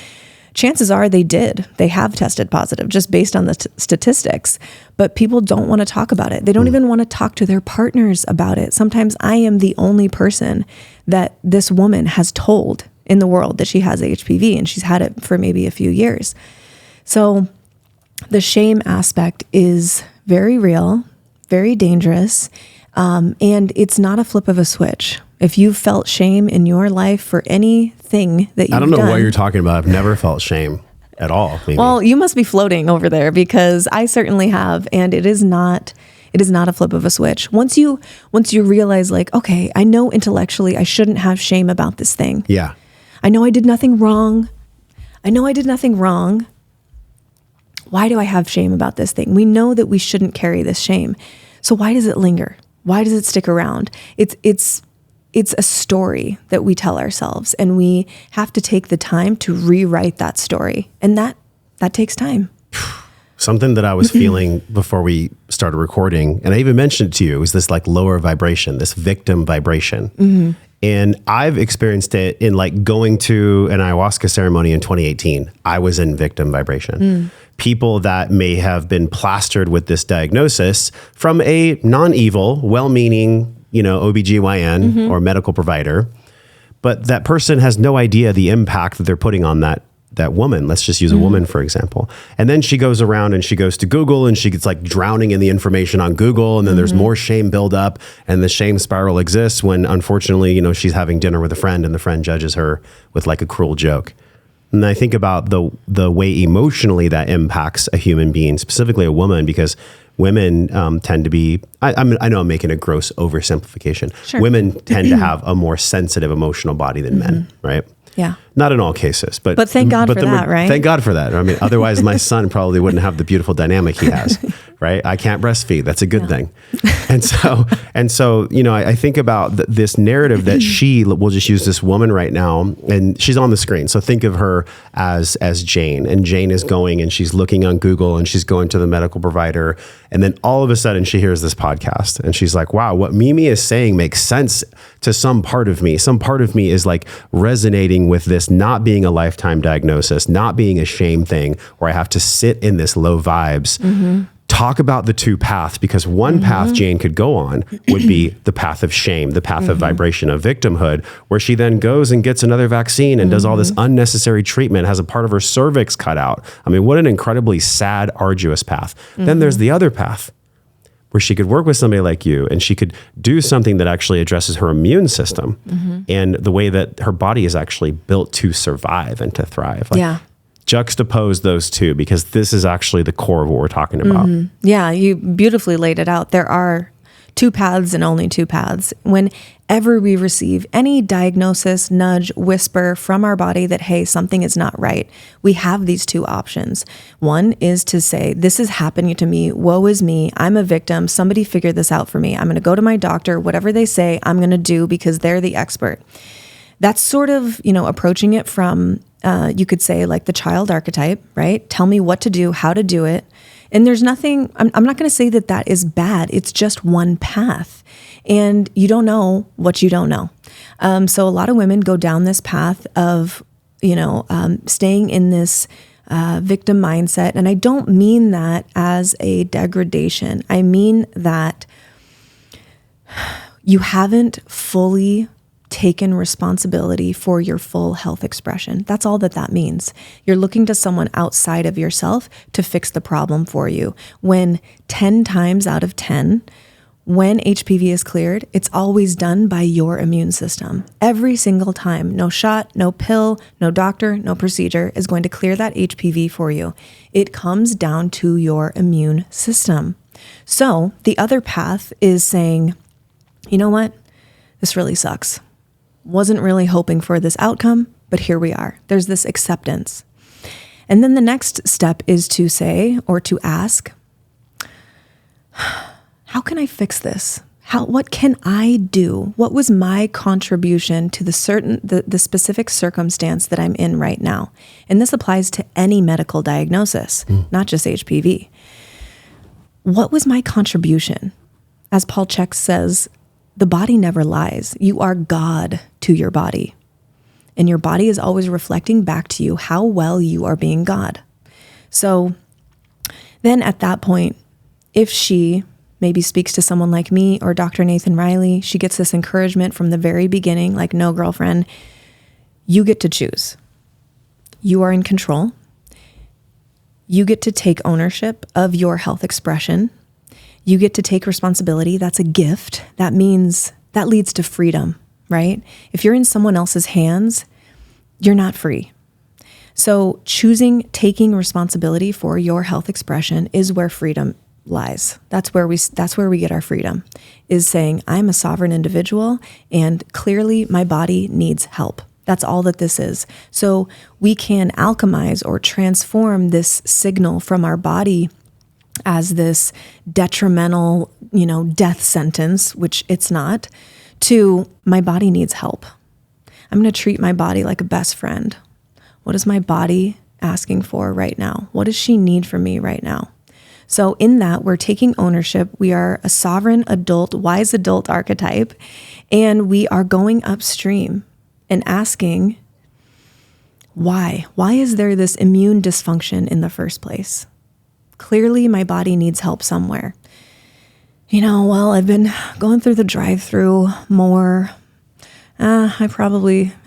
Chances are they did. They have tested positive just based on the statistics, but people don't want to talk about it. They don't even want to talk to their partners about it. Sometimes I am the only person that this woman has told in the world that she has HPV, and she's had it for maybe a few years. So the shame aspect is very real, very dangerous, and it's not a flip of a switch. If you've felt shame in your life for anything that you've done. I don't know what you're talking about. I've never felt shame at all. Maybe. Well, you must be floating over there, because I certainly have, and it is not a flip of a switch. Once you realize okay, I know intellectually I shouldn't have shame about this thing. Yeah. I know I did nothing wrong. Why do I have shame about this thing? We know that we shouldn't carry this shame. So why does it linger? Why does it stick around? It's a story that we tell ourselves, and we have to take the time to rewrite that story. And that takes time. Something that I was feeling before we started recording, and I even mentioned it to you, was this lower vibration, this victim vibration. Mm-hmm. And I've experienced it in going to an ayahuasca ceremony in 2018. I was in victim vibration. People that may have been plastered with this diagnosis from a non-evil, well-meaning, OBGYN or medical provider, but that person has no idea the impact that they're putting on that woman. Let's just use a woman, for example. And then she goes around and she goes to Google, and she gets drowning in the information on Google. And then there's more shame build up, and the shame spiral exists when, unfortunately, she's having dinner with a friend and the friend judges her with a cruel joke. And I think about the way emotionally that impacts a human being, specifically a woman, because women tend to be, I know I'm making a gross oversimplification. Sure. Women tend to have a more sensitive emotional body than men, right? Yeah. Not in all cases, but thank God for that, right? Thank God for that. I mean, otherwise my son probably wouldn't have the beautiful dynamic he has, right? I can't breastfeed. That's a good thing. And so, I think about this narrative that we'll just use this woman right now, and she's on the screen. So think of her as Jane, and Jane is going and she's looking on Google and she's going to the medical provider. And then all of a sudden she hears this podcast and she's like, wow, what Mimi is saying makes sense to some part of me. Some part of me is resonating with this not being a lifetime diagnosis, not being a shame thing where I have to sit in this low vibes. Mm-hmm. Talk about the two paths, because one path Jane could go on would be the path of shame, the path of vibration of victimhood, where she then goes and gets another vaccine and does all this unnecessary treatment, has a part of her cervix cut out. I mean, what an incredibly sad, arduous path. Then there's the other path, where she could work with somebody like you and she could do something that actually addresses her immune system and the way that her body is actually built to survive and to thrive. Juxtapose those two, because this is actually the core of what we're talking about. Yeah, you beautifully laid it out. There are two paths and only two paths. Whenever we receive any diagnosis, nudge, whisper from our body that, hey, something is not right, we have these two options. One is to say, this is happening to me. Woe is me. I'm a victim. Somebody figure this out for me. I'm going to go to my doctor. Whatever they say, I'm going to do because they're the expert. That's sort of, approaching it from You could say like the child archetype, right? Tell me what to do, how to do it. And there's nothing, I'm not going to say that that is bad. It's just one path. And you don't know what you don't know. So a lot of women go down this path of, staying in this victim mindset. And I don't mean that as a degradation. I mean that you haven't fully taken responsibility for your full health expression. That's all that means. You're looking to someone outside of yourself to fix the problem for you. When 10 times out of 10, when HPV is cleared, it's always done by your immune system. Every single time. No shot, no pill, no doctor, no procedure is going to clear that HPV for you. It comes down to your immune system. So the other path is saying, you know what? This really sucks. Wasn't really hoping for this outcome, but here we are. There's this acceptance. And then the next step is to say or to ask, how can I fix this? What can I do? What was my contribution to the specific circumstance that I'm in right now? And this applies to any medical diagnosis, not just HPV. What was my contribution? As Paul Chek says, the body never lies. You are God to your body. And your body is always reflecting back to you how well you are being God. So then at that point, if she maybe speaks to someone like me or Dr. Nathan Riley, she gets this encouragement from the very beginning, like, no, girlfriend, you get to choose. You are in control. You get to take ownership of your health expression. You get to take responsibility. That's a gift. That means that leads to freedom, right? If you're in someone else's hands, you're not free. So taking responsibility for your health expression is where freedom lies. That's where we get our freedom, is saying, I'm a sovereign individual and clearly my body needs help. That's all that this is. So we can alchemize or transform this signal from our body as this detrimental, death sentence, which it's not, to my body needs help. I'm going to treat my body like a best friend. What is my body asking for right now? What does she need from me right now? So in that, we're taking ownership. We are a sovereign adult, wise adult archetype, and we are going upstream and asking, why? Why is there this immune dysfunction in the first place? Clearly, my body needs help somewhere. I've been going through the drive-through more. I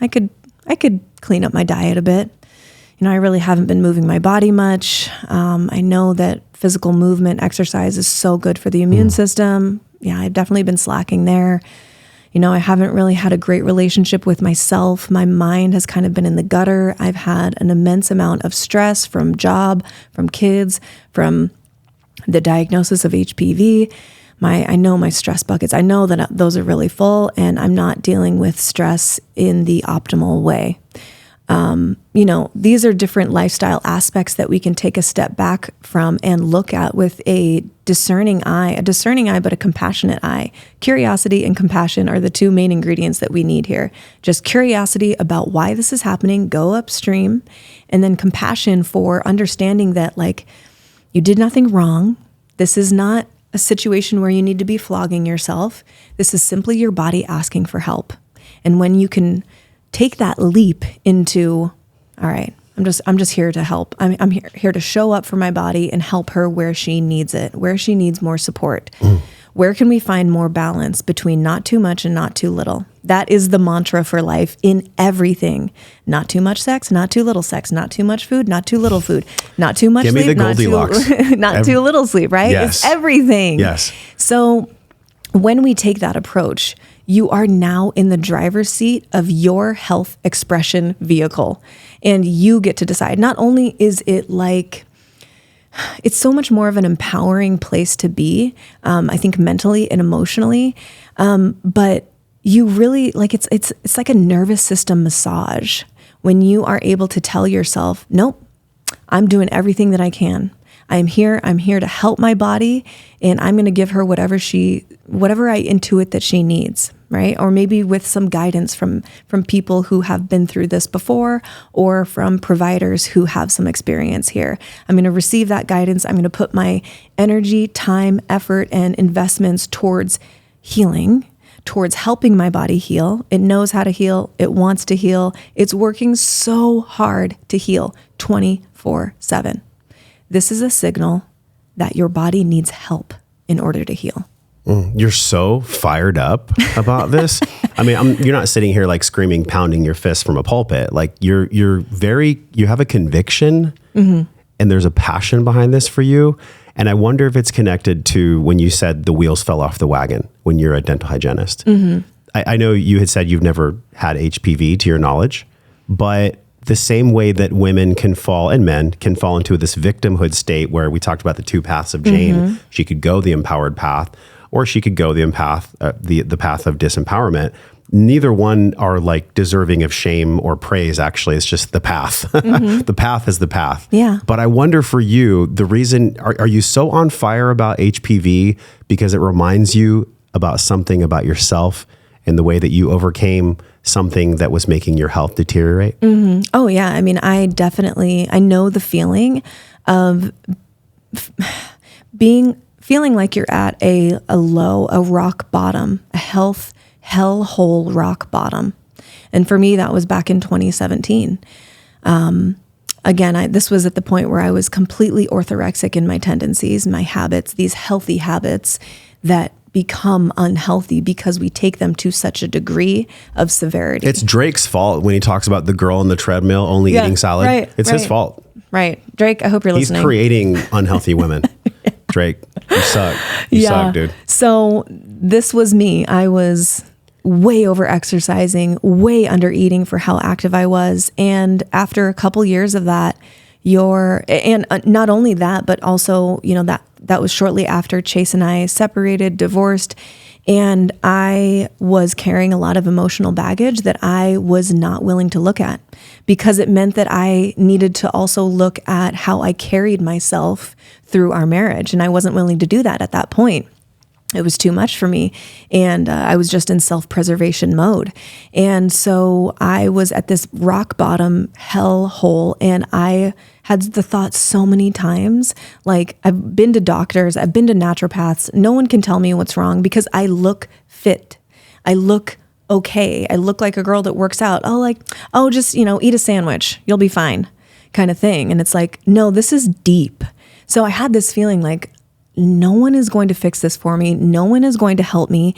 could clean up my diet a bit. I really haven't been moving my body much. I know that physical movement, exercise is so good for the immune system. Yeah, I've definitely been slacking there. I haven't really had a great relationship with myself. My mind has kind of been in the gutter. I've had an immense amount of stress from job, from kids, from the diagnosis of HPV. I know my stress buckets. I know that those are really full, and I'm not dealing with stress in the optimal way. These are different lifestyle aspects that we can take a step back from and look at with a discerning eye, but a compassionate eye. Curiosity and compassion are the two main ingredients that we need here. Just curiosity about why this is happening, go upstream, and then compassion for understanding that, you did nothing wrong. This is not a situation where you need to be flogging yourself. This is simply your body asking for help. And when you can take that leap into, all right, I'm just here to help. I'm here to show up for my body and help her where she needs it, where she needs more support. Where can we find more balance between not too much and not too little? That is the mantra for life in everything. Not too much sex, not too little sex, not too much food, not too little food, not too much Give sleep, me the Goldilocks. not too little sleep, right? Yes. It's everything. Yes. So when we take that approach, you are now in the driver's seat of your health expression vehicle, and you get to decide. Not only is it it's so much more of an empowering place to be, I think mentally and emotionally, but you really it's like a nervous system massage when you are able to tell yourself, nope, I'm doing everything that I can. I'm here to help my body, and I'm going to give her whatever I intuit that she needs, right? Or maybe with some guidance from people who have been through this before, or from providers who have some experience here. I'm going to receive that guidance. I'm going to put my energy, time, effort, and investments towards healing, towards helping my body heal. It knows how to heal. It wants to heal. It's working so hard to heal 24/7. This is a signal that your body needs help in order to heal. You're so fired up about this. I mean, you're not sitting here like screaming, pounding your fist from a pulpit. Like you have a conviction, and there's a passion behind this for you. And I wonder if it's connected to when you said the wheels fell off the wagon when you're a dental hygienist. I know you had said you've never had HPV to your knowledge, but the same way that women can fall and men can fall into this victimhood state where we talked about the two paths of Jane. She could go the empowered path, or she could go the path of disempowerment. Neither one are like deserving of shame or praise. Actually, it's just the path. The path is the path. Yeah. But I wonder for you, the reason, are you so on fire about HPV because it reminds you about something about yourself and the way that you overcame something that was making your health deteriorate? Oh yeah. I mean, I know the feeling of feeling like you're at a rock bottom, a hellhole rock bottom. And for me, that was back in 2017. Again, this was at the point where I was completely orthorexic in my tendencies, my habits, these healthy habits that become unhealthy because we take them to such a degree of severity. It's Drake's fault when he talks about the girl on the treadmill only eating salad. Right, it's his fault. Right. Drake, I hope you're listening. He's creating unhealthy women. Drake, you suck. You suck, dude. So this was me. I was way over exercising, way under eating for how active I was. And after a couple years of that, not only that, but also, that was shortly after Chase and I separated, divorced, and I was carrying a lot of emotional baggage that I was not willing to look at, because it meant that I needed to also look at how I carried myself through our marriage. And I wasn't willing to do that at that point. It was too much for me. And I was just in self-preservation mode. And so I was at this rock bottom hell hole. And I had the thought so many times, like, I've been to doctors, I've been to naturopaths. No one can tell me what's wrong because I look fit. I look okay. I look like a girl that works out. Just, eat a sandwich. You'll be fine, kind of thing. And it's like, no, this is deep. So I had this feeling like, no one is going to fix this for me. No one is going to help me.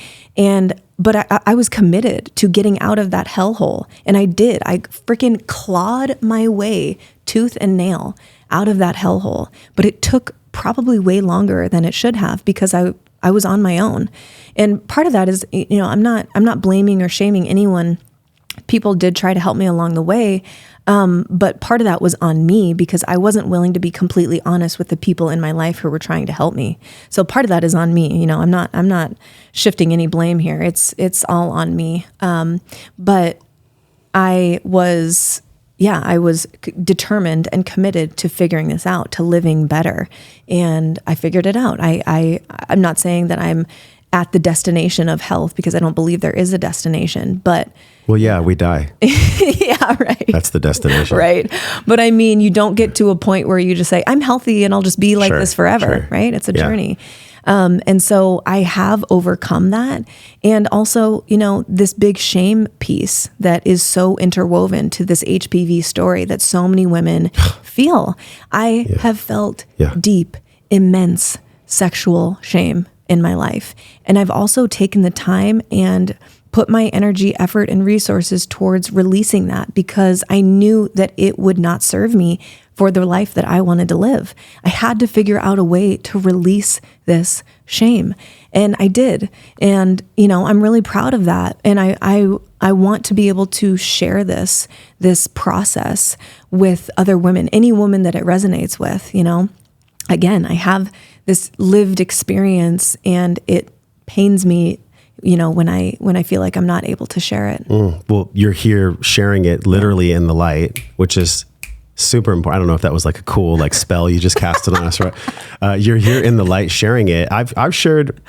But I was committed to getting out of that hellhole. And I did. I freaking clawed my way tooth and nail out of that hellhole. But it took probably way longer than it should have because I was on my own. And part of that is, I'm not blaming or shaming anyone. People did try to help me along the way. But part of that was on me because I wasn't willing to be completely honest with the people in my life who were trying to help me. So part of that is on me. I'm not shifting any blame here. It's all on me. But I was determined and committed to figuring this out, to living better. And I figured it out. I'm not saying that I'm at the destination of health because I don't believe there is a destination, but well, yeah, we die. Yeah, right. That's the destination. Right. But I mean, you don't get to a point where you just say, I'm healthy and I'll just be like this forever, right? It's a journey. And so I have overcome that. And also, this big shame piece that is so interwoven to this HPV story that so many women feel. I have felt deep, immense sexual shame in my life. And I've also taken the time and put my energy, effort, and resources towards releasing that because I knew that it would not serve me for the life that I wanted to live. I had to figure out a way to release this shame. And I did. And, I'm really proud of that. And I want to be able to share this process with other women, any woman that it resonates with, Again, I have this lived experience and it pains me, when I feel like I'm not able to share it. Well, you're here sharing it literally in the light, which is super important. I don't know if that was like a cool like spell you just casted on us, right? You're here in the light sharing it. I've shared,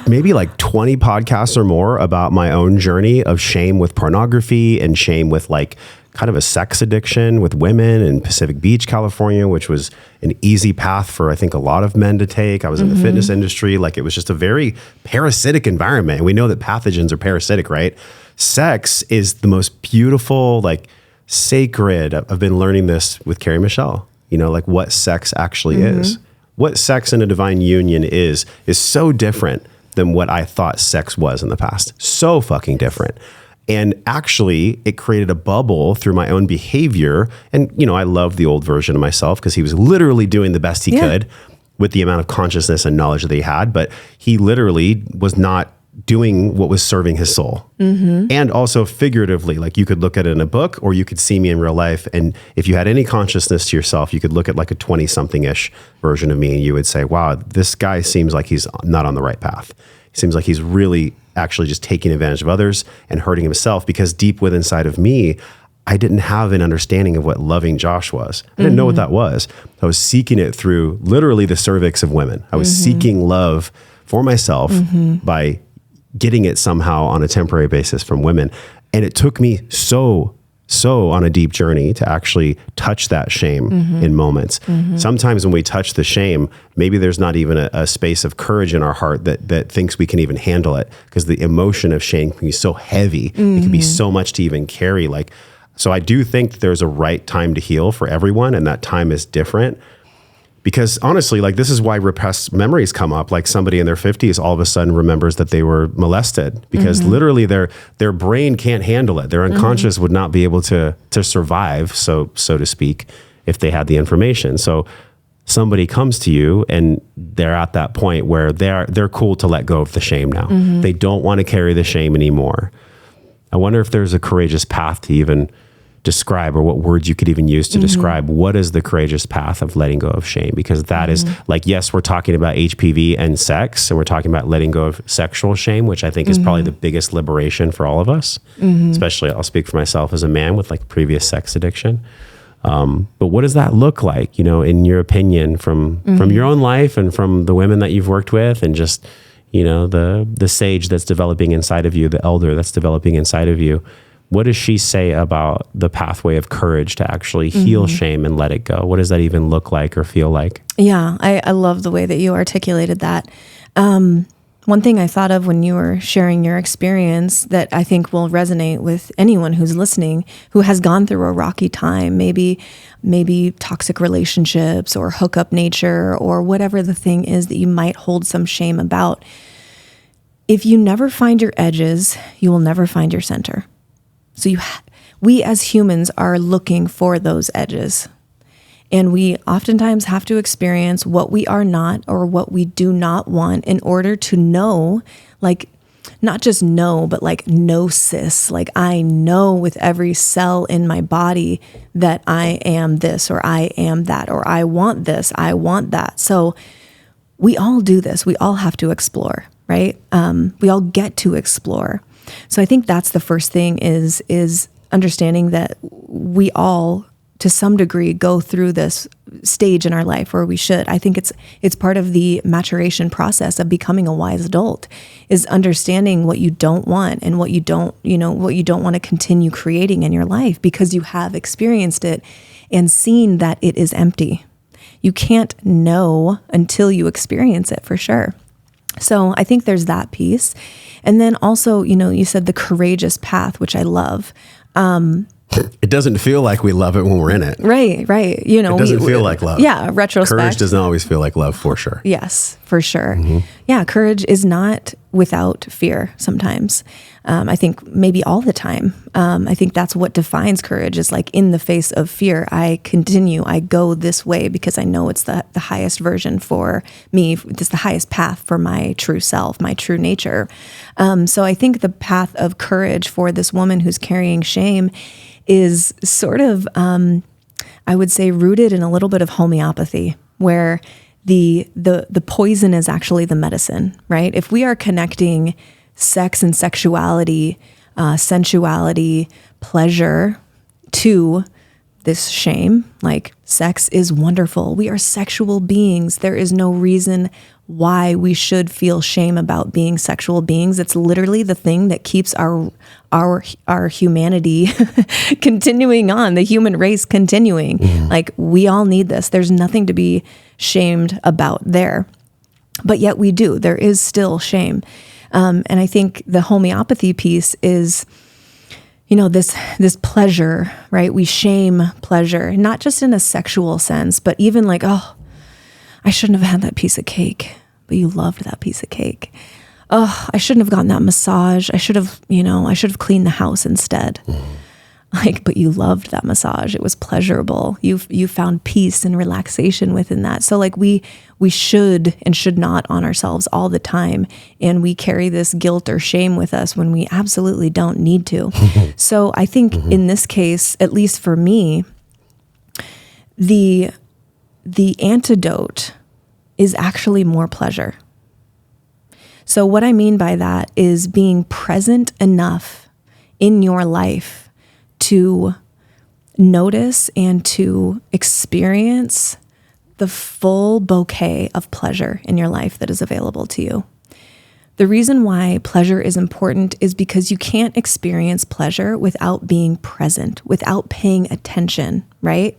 maybe like 20 podcasts or more about my own journey of shame with pornography and shame with like kind of a sex addiction with women in Pacific Beach, California, which was an easy path for, I think, a lot of men to take. I was in the fitness industry. Like, it was just a very parasitic environment. And we know that pathogens are parasitic, right? Sex is the most beautiful, like, sacred. I've been learning this with Carrie Michelle, you know, like what sex actually is. What sex in a divine union is so different than what I thought sex was in the past. So fucking different. And actually, it created a bubble through my own behavior. And, you know, I love the old version of myself because he was literally doing the best he could with the amount of consciousness and knowledge that he had. But he literally was not doing what was serving his soul. And also figuratively, like you could look at it in a book or you could see me in real life. And if you had any consciousness to yourself, you could look at like a 20-something-ish version of me and you would say, wow, this guy seems like he's not on the right path. He seems like he's really actually just taking advantage of others and hurting himself, because deep within inside of me, I didn't have an understanding of what loving Josh was. I didn't know what that was. I was seeking it through literally the cervix of women. I was seeking love for myself by getting it somehow on a temporary basis from women. And it took me so on a deep journey to actually touch that shame in moments. Sometimes when we touch the shame, maybe there's not even a space of courage in our heart that thinks we can even handle it, because the emotion of shame can be so heavy. It can be so much to even carry. Like, so I do think that there's a right time to heal for everyone, and that time is different. Because honestly, like, this is why repressed memories come up. Like, somebody in their 50s all of a sudden remembers that they were molested, because literally their brain can't handle it. Their unconscious would not be able to survive, so to speak, if they had the information. So somebody comes to you and they're at that point where they're cool to let go of the shame now. They don't want to carry the shame anymore. I wonder if there's a courageous path to even describe, or what words you could even use to describe what is the courageous path of letting go of shame. Because that is like, yes, we're talking about HPV and sex, and we're talking about letting go of sexual shame, which I think is probably the biggest liberation for all of us, especially I'll speak for myself as a man with like previous sex addiction. But what does that look like, you know, in your opinion, from your own life and from the women that you've worked with, and just, you know, the sage that's developing inside of you, the elder that's developing inside of you? What does she say about the pathway of courage to actually heal shame and let it go? What does that even look like or feel like? Yeah, I love the way that you articulated that. One thing I thought of when you were sharing your experience that I think will resonate with anyone who's listening, who has gone through a rocky time, maybe toxic relationships or hookup nature, or whatever the thing is that you might hold some shame about. If you never find your edges, you will never find your center. So we as humans are looking for those edges. And we oftentimes have to experience what we are not, or what we do not want, in order to know, like, not just know, but like gnosis. Like, I know with every cell in my body that I am this, or I am that, or I want this, I want that. So we all do this. We all have to explore, right? We all get to explore. So I think that's the first thing is understanding that we all, to some degree, go through this stage in our life, or we should. I think it's part of the maturation process of becoming a wise adult, is understanding what you don't want and what you don't want to continue creating in your life, because you have experienced it and seen that it is empty. You can't know until you experience it, for sure. So I think there's that piece. And then also, you know, you said the courageous path, which I love. It doesn't feel like we love it when we're in it. Right. You know, it doesn't feel like love. Yeah, retrospect. Courage doesn't always feel like love, for sure. Yes, for sure. Yeah, courage is not without fear sometimes. I think maybe all the time. I think that's what defines courage, is like, in the face of fear, I continue, I go this way because I know it's the highest version for me. It's the highest path for my true self, my true nature. So I think the path of courage for this woman who's carrying shame is sort of, I would say, rooted in a little bit of homeopathy, where the poison is actually the medicine, right? If we are connecting sex and sexuality, sensuality, pleasure to this shame, like sex is wonderful. We are sexual beings. There is no reason why we should feel shame about being sexual beings. It's literally the thing that keeps our humanity continuing on, the human race continuing. Like, we all need this. There's nothing to be shamed about there. But yet we do. There is still shame. And I think the homeopathy piece is, this pleasure, right? We shame pleasure, not just in a sexual sense, but even like, oh, I shouldn't have had that piece of cake, but you loved that piece of cake. Oh, I shouldn't have gotten that massage. I should have cleaned the house instead. Like, but you loved that massage. It was pleasurable. You found peace and relaxation within that. So like we should and should not on ourselves all the time. And we carry this guilt or shame with us when we absolutely don't need to. So I think in this case, at least for me, the antidote is actually more pleasure. So what I mean by that is being present enough in your life to notice and to experience the full bouquet of pleasure in your life that is available to you. The reason why pleasure is important is because you can't experience pleasure without being present, without paying attention, right?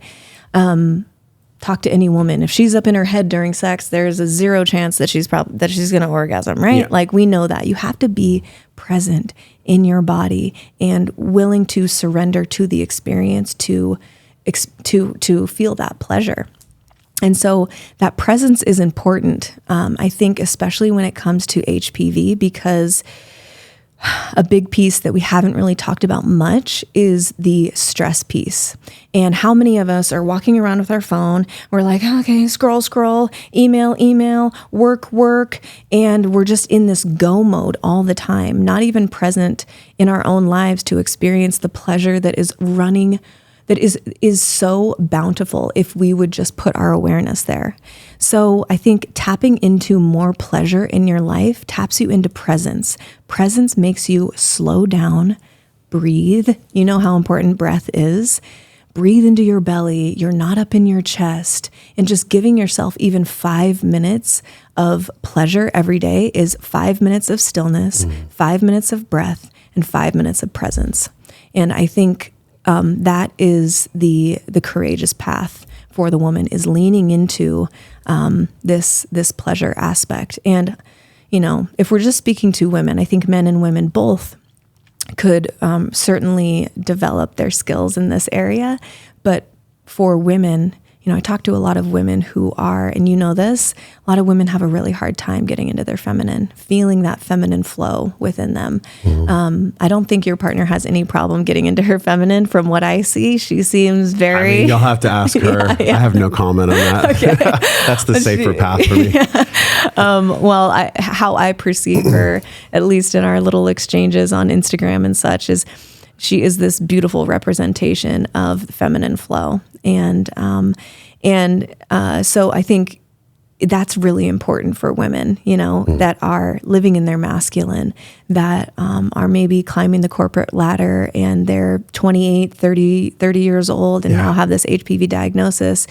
Talk to any woman. If she's up in her head during sex, there's a 0 chance that she's going to orgasm, right? Yeah. Like, we know that. You have to be present in your body and willing to surrender to the experience to feel that pleasure. And so that presence is important. I think especially when it comes to HPV, because a big piece that we haven't really talked about much is the stress piece. And how many of us are walking around with our phone? We're like, okay, scroll, email, work, and we're just in this go mode all the time, not even present in our own lives to experience the pleasure that is running, that is so bountiful if we would just put our awareness there. So I think tapping into more pleasure in your life taps you into presence. Presence makes you slow down, breathe. You know how important breath is. Breathe into your belly. You're not up in your chest. And just giving yourself even 5 minutes of pleasure every day is 5 minutes of stillness, 5 minutes of breath, and 5 minutes of presence. And I think that is the courageous path for the woman, is leaning into this pleasure aspect. And, if we're just speaking to women, I think men and women both could certainly develop their skills in this area. But for women, I talk to a lot of women who are, and this, a lot of women have a really hard time getting into their feminine, feeling that feminine flow within them. I don't think your partner has any problem getting into her feminine. From what I see, she seems very... you'll have to ask her. Yeah. I have no comment on that. Okay. That's the safer path for me. Yeah. How I perceive her, at least in our little exchanges on Instagram and such, is she is this beautiful representation of the feminine flow. And so I think that's really important for women, that are living in their masculine, that are maybe climbing the corporate ladder and they're 28, 30 years old and now have this HPV diagnosis.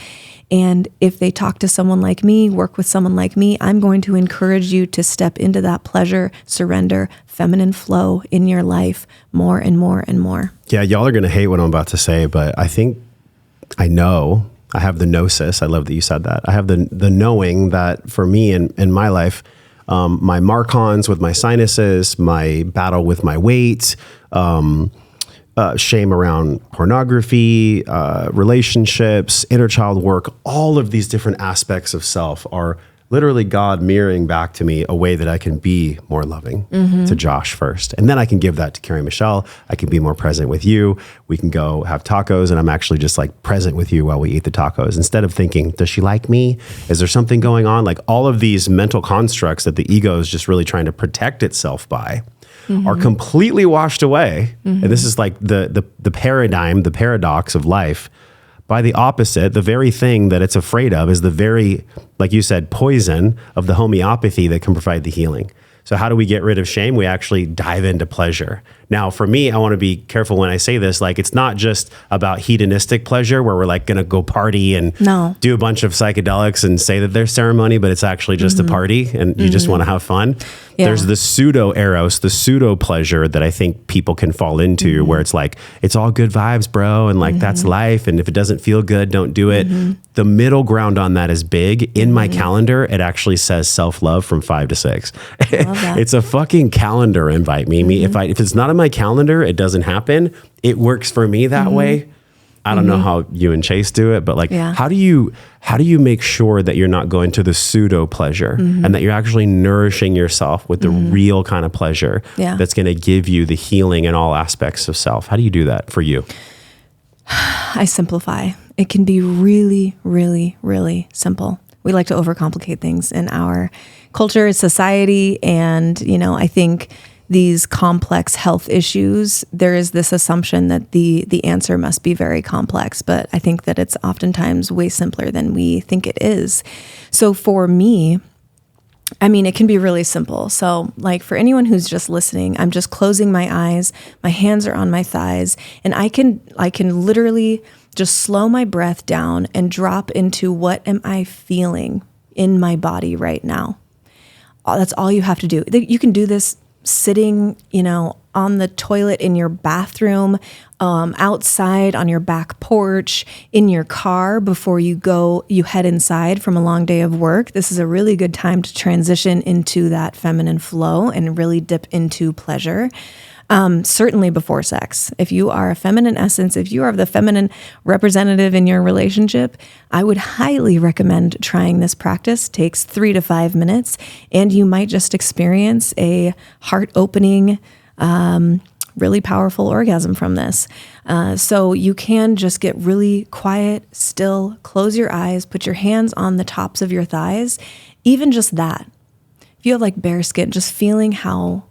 And if they talk to someone like me, work with someone like me, I'm going to encourage you to step into that pleasure, surrender, feminine flow in your life more and more and more. Yeah, y'all are going to hate what I'm about to say, but I think I know, I have the gnosis. I love that you said that. I have the knowing that for me in my life, my Marcons with my sinuses, my battle with my weight, shame around pornography, relationships, inner child work, all of these different aspects of self are literally God mirroring back to me a way that I can be more loving to Josh first. And then I can give that to Carrie Michelle. I can be more present with you. We can go have tacos and I'm actually just like present with you while we eat the tacos. Instead of thinking, does she like me? Is there something going on? Like all of these mental constructs that the ego is just really trying to protect itself by are completely washed away. And this is like the paradigm, the paradox of life. By the opposite, the very thing that it's afraid of is the very, like you said, poison of the homeopathy that can provide the healing. So how do we get rid of shame? We actually dive into pleasure. Now, for me, I want to be careful when I say this. Like, it's not just about hedonistic pleasure where we're like going to go party and do a bunch of psychedelics and say that there's ceremony, but it's actually just a party and you just want to have fun. Yeah. There's the pseudo eros, the pseudo pleasure that I think people can fall into where it's like, it's all good vibes, bro. And like, that's life. And if it doesn't feel good, don't do it. The middle ground on that is big. In my calendar, it actually says self-love from 5 to 6. It's a fucking calendar invite, Mimi. If it's not in my calendar, it doesn't happen. It works for me that way. I don't know how you and Chase do it, but like, how do you make sure that you're not going to the pseudo pleasure and that you're actually nourishing yourself with the real kind of pleasure that's going to give you the healing in all aspects of self? How do you do that for you? I simplify. It can be really, really, really simple. We like to overcomplicate things in our culture, society, and, you know, I think these complex health issues, there is this assumption that the answer must be very complex, but I think that it's oftentimes way simpler than we think it is. So for me, I mean, it can be really simple. So like for anyone who's just listening, I'm just closing my eyes, my hands are on my thighs, and I can literally just slow my breath down and drop into what am I feeling in my body right now. That's all you have to do. You can do this sitting, you know, on the toilet in your bathroom, outside on your back porch, in your car before you head inside from a long day of work. This is a really good time to transition into that feminine flow and really dip into pleasure. Certainly before sex. If you are a feminine essence, if you are the feminine representative in your relationship, I would highly recommend trying this practice. It takes 3 to 5 minutes, and you might just experience a heart-opening, really powerful orgasm from this. So you can just get really quiet, still, close your eyes, put your hands on the tops of your thighs, even just that. If you have like bare skin, just feeling how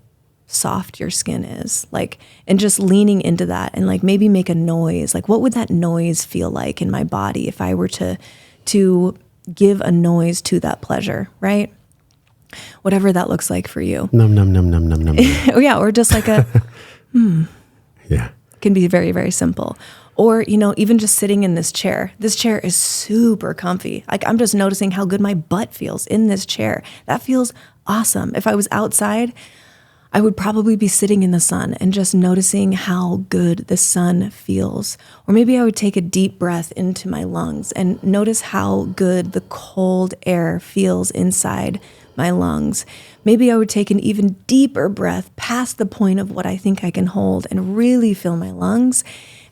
soft your skin is, like, and just leaning into that and like maybe make a noise. Like, what would that noise feel like in my body if I were to give a noise to that pleasure, right? Whatever that looks like for you. Num, num, num, num, num, num. Oh yeah, or just like a, Yeah. It can be very, very simple. Or, you know, even just sitting in this chair. This chair is super comfy. Like, I'm just noticing how good my butt feels in this chair. That feels awesome. If I was outside, I would probably be sitting in the sun and just noticing how good the sun feels. Or maybe I would take a deep breath into my lungs and notice how good the cold air feels inside my lungs. Maybe I would take an even deeper breath past the point of what I think I can hold and really fill my lungs,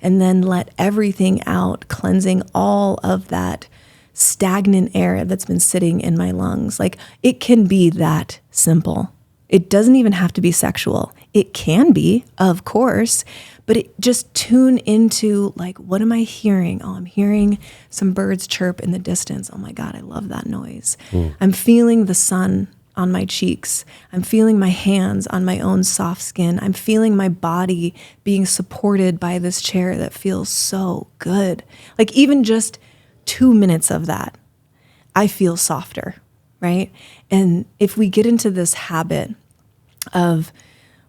and then let everything out, cleansing all of that stagnant air that's been sitting in my lungs. Like, it can be that simple. It doesn't even have to be sexual. It can be, of course, but just tune into, like, what am I hearing? Oh, I'm hearing some birds chirp in the distance. Oh my God, I love that noise. I'm feeling the sun on my cheeks. I'm feeling my hands on my own soft skin. I'm feeling my body being supported by this chair that feels so good. Like, even just 2 minutes of that, I feel softer, right? And if we get into this habit of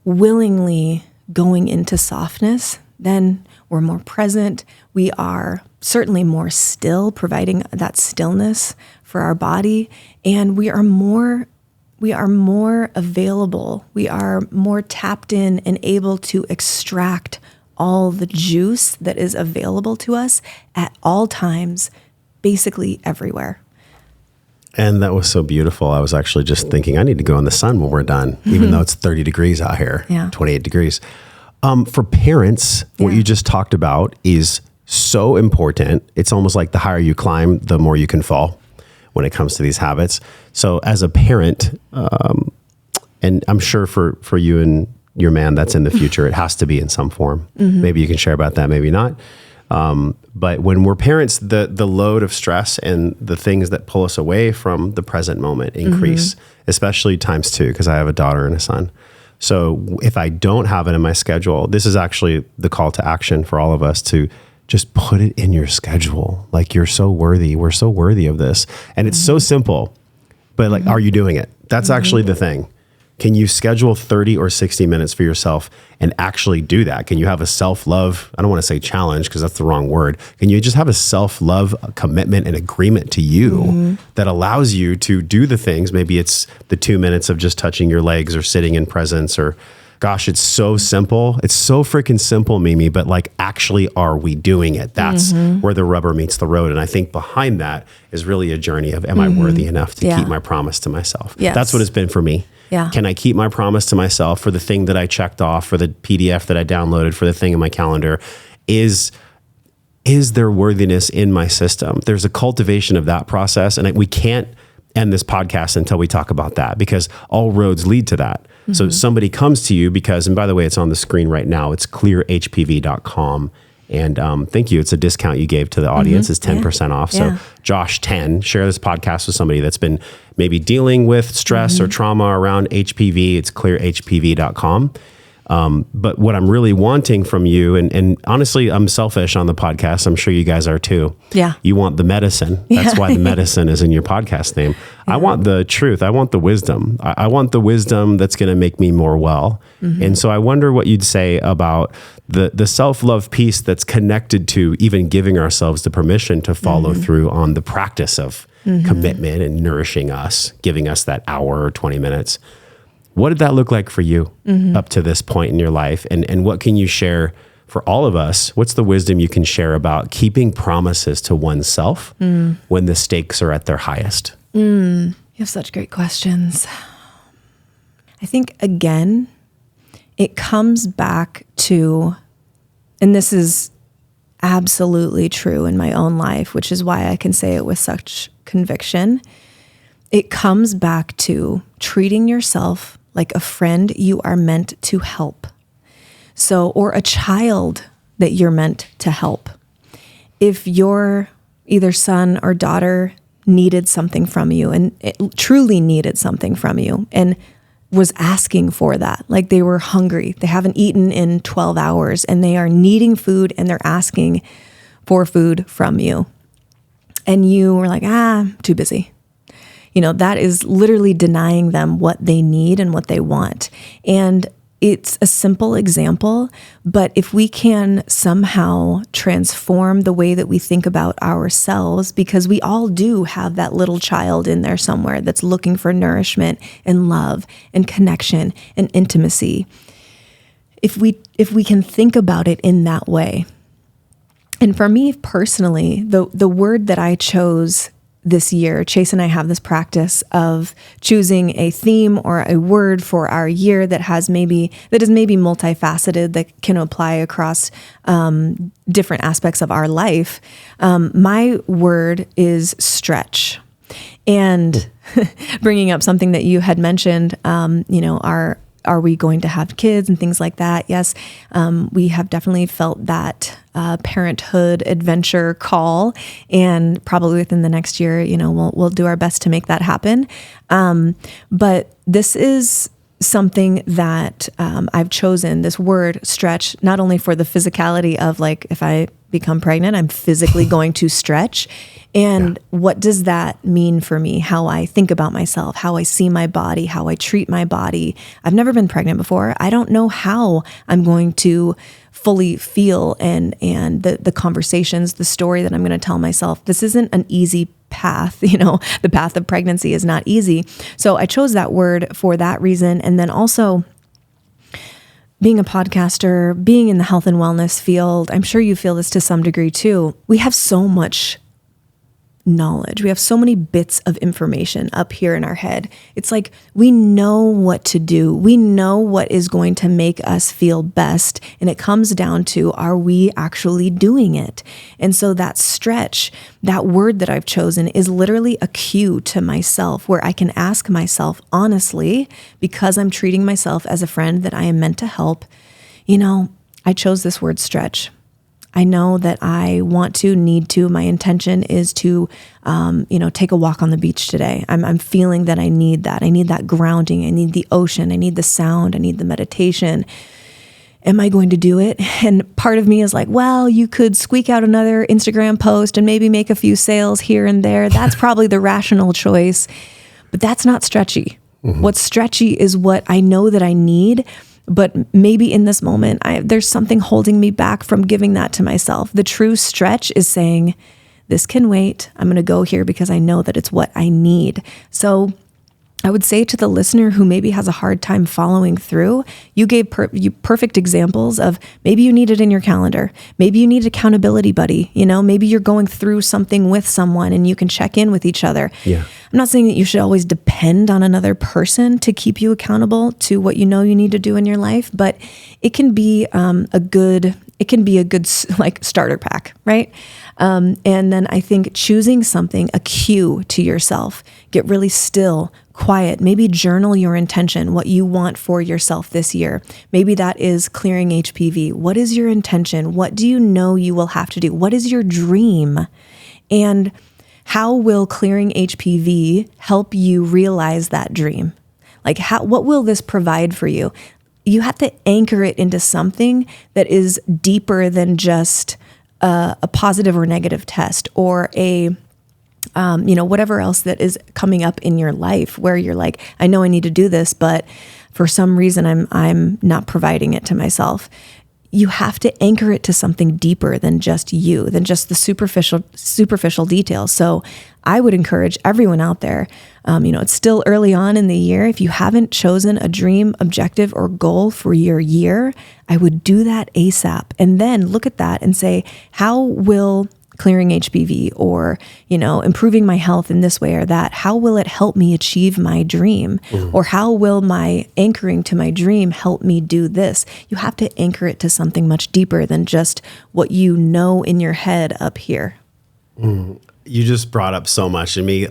willingly going into softness, then we're more present. We are certainly more still, providing that stillness for our body, and we are more available. We are more tapped in and able to extract all the juice that is available to us at all times, basically everywhere. And that was so beautiful. I was actually just thinking, I need to go in the sun when we're done, even though it's 30 degrees out here, 28 degrees. For parents, what you just talked about is so important. It's almost like the higher you climb, the more you can fall when it comes to these habits. So as a parent, and I'm sure for you and your man that's in the future, it has to be in some form. Maybe you can share about that, maybe not. But when we're parents, the load of stress and the things that pull us away from the present moment increase, especially times 2, because I have a daughter and a son. So if I don't have it in my schedule, this is actually the call to action for all of us to just put it in your schedule. Like, you're so worthy. We're so worthy of this. And it's so simple, but like, are you doing it? That's actually the thing. Can you schedule 30 or 60 minutes for yourself and actually do that? Can you have a self-love, I don't want to say challenge because that's the wrong word. Can you just have a self-love commitment and agreement to you that allows you to do the things? Maybe it's the 2 minutes of just touching your legs or sitting in presence, or gosh, it's so simple. It's so freaking simple, Mimi, but like, actually, are we doing it? That's where the rubber meets the road. And I think behind that is really a journey of, am I worthy enough to keep my promise to myself? Yes. That's what it's been for me. Yeah. Can I keep my promise to myself for the thing that I checked off, for the PDF that I downloaded, for the thing in my calendar? Is there worthiness in my system? There's a cultivation of that process. And we can't end this podcast until we talk about that, because all roads lead to that. So somebody comes to you because, and by the way, it's on the screen right now, it's clearhpv.com. And thank you. It's a discount you gave to the audience. It's 10% off. So Josh 10, share this podcast with somebody that's been maybe dealing with stress or trauma around HPV. It's clearhpv.com. But what I'm really wanting from you, and honestly, I'm selfish on the podcast. I'm sure you guys are too. Yeah. You want the medicine. That's why the medicine is in your podcast name. I want the truth. I want the wisdom. I want the wisdom that's going to make me more well. And so I wonder what you'd say about the self-love piece that's connected to even giving ourselves the permission to follow through on the practice of commitment and nourishing us, giving us that hour or 20 minutes. What did that look like for you up to this point in your life? And what can you share for all of us? What's the wisdom you can share about keeping promises to oneself when the stakes are at their highest? You have such great questions. I think, again, it comes back to, and this is absolutely true in my own life, which is why I can say it with such conviction. It comes back to treating yourself like a friend you are meant to help. So, or a child that you're meant to help. If your either son or daughter needed something from you, and it truly needed something from you, and was asking for that, like they were hungry, they haven't eaten in 12 hours, and they are needing food, and they're asking for food from you, and you were like, too busy. That is literally denying them what they need and what they want. And it's a simple example, but if we can somehow transform the way that we think about ourselves, because we all do have that little child in there somewhere that's looking for nourishment and love and connection and intimacy. If we can think about it in that way. And for me personally, the word that I chose this year, Chase and I have this practice of choosing a theme or a word for our year that is maybe multifaceted, that can apply across different aspects of our life. My word is stretch. And bringing up something that you had mentioned, are we going to have kids and things like that? Yes, we have definitely felt that parenthood adventure call, and probably within the next year, we'll do our best to make that happen. But this is something that I've chosen, this word stretch, not only for the physicality of like, if I become pregnant, I'm physically going to stretch. And what does that mean for me? How I think about myself, how I see my body, how I treat my body. I've never been pregnant before. I don't know how I'm going to fully feel and the conversations, the story that I'm going to tell myself. This isn't an easy path. The path of pregnancy is not easy. So I chose that word for that reason. And then also, being a podcaster, being in the health and wellness field, I'm sure you feel this to some degree too. We have so much knowledge. We have so many bits of information up here in our head. It's like we know what to do. We know what is going to make us feel best. And it comes down to, are we actually doing it? And so that stretch, that word that I've chosen, is literally a cue to myself where I can ask myself honestly, because I'm treating myself as a friend that I am meant to help. I chose this word stretch. I know that I want to, need to. My intention is to, take a walk on the beach today. I'm feeling that I need that. I need that grounding. I need the ocean. I need the sound. I need the meditation. Am I going to do it? And part of me is like, well, you could squeak out another Instagram post and maybe make a few sales here and there. That's probably the rational choice, but that's not stretchy. What's stretchy is what I know that I need, but maybe in this moment, there's something holding me back from giving that to myself. The true stretch is saying, this can wait. I'm going to go here because I know that it's what I need. So I would say to the listener who maybe has a hard time following through, you gave perfect examples of maybe you need it in your calendar. Maybe you need an accountability buddy. Maybe you're going through something with someone and you can check in with each other. Yeah. I'm not saying that you should always depend on another person to keep you accountable to what you need to do in your life, but it can be a good like starter pack, right? And then I think choosing something, a cue to yourself, get really still, quiet, maybe journal your intention, what you want for yourself this year. Maybe that is clearing HPV. What is your intention? What do you know you will have to do? What is your dream? And how will clearing HPV help you realize that dream? Like what will this provide for you? You have to anchor it into something that is deeper than just a positive or negative test or whatever else that is coming up in your life where you're like, I know I need to do this, but for some reason I'm not providing it to myself. You have to anchor it to something deeper than just you, than just the superficial details. So I would encourage everyone out there, it's still early on in the year. If you haven't chosen a dream, objective, or goal for your year, I would do that ASAP. And then look at that and say, how will clearing HPV or, improving my health in this way or that, how will it help me achieve my dream? Or how will my anchoring to my dream help me do this? You have to anchor it to something much deeper than just what you know in your head up here. You just brought up so much in me.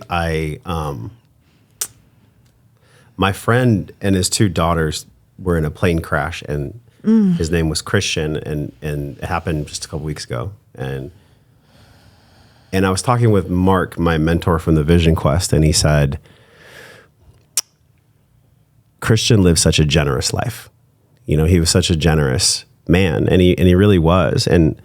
My friend and his two daughters were in a plane crash and his name was Christian and it happened just a couple weeks ago. And I was talking with Mark, my mentor from the Vision Quest, and he said, Christian lived such a generous life. He was such a generous man, and he really was. And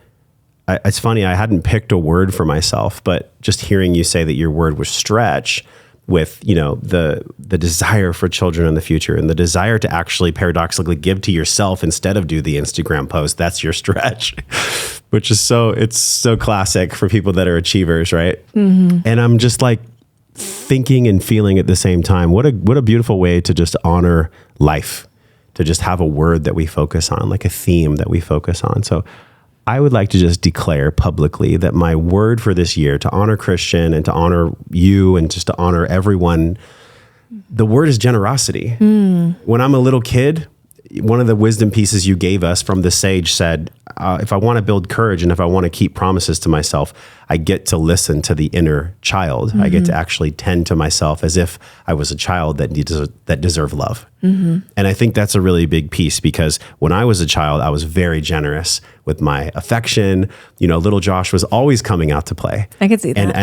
it's funny, I hadn't picked a word for myself, but just hearing you say that your word was stretch with, the desire for children in the future and the desire to actually paradoxically give to yourself instead of do the Instagram post, that's your stretch. Which is it's so classic for people that are achievers, right? Mm-hmm. And I'm just like thinking and feeling at the same time, what a beautiful way to just honor life, to just have a word that we focus on, like a theme that we focus on. So I would like to just declare publicly that my word for this year, to honor Christian and to honor you and just to honor everyone, the word is generosity. When I'm a little kid, one of the wisdom pieces you gave us from the sage said, if I want to build courage and if I want to keep promises to myself, I get to listen to the inner child. I get to actually tend to myself as if I was a child that deserved love. And I think that's a really big piece because when I was a child, I was very generous with my affection. Little Josh was always coming out to play. I could see that.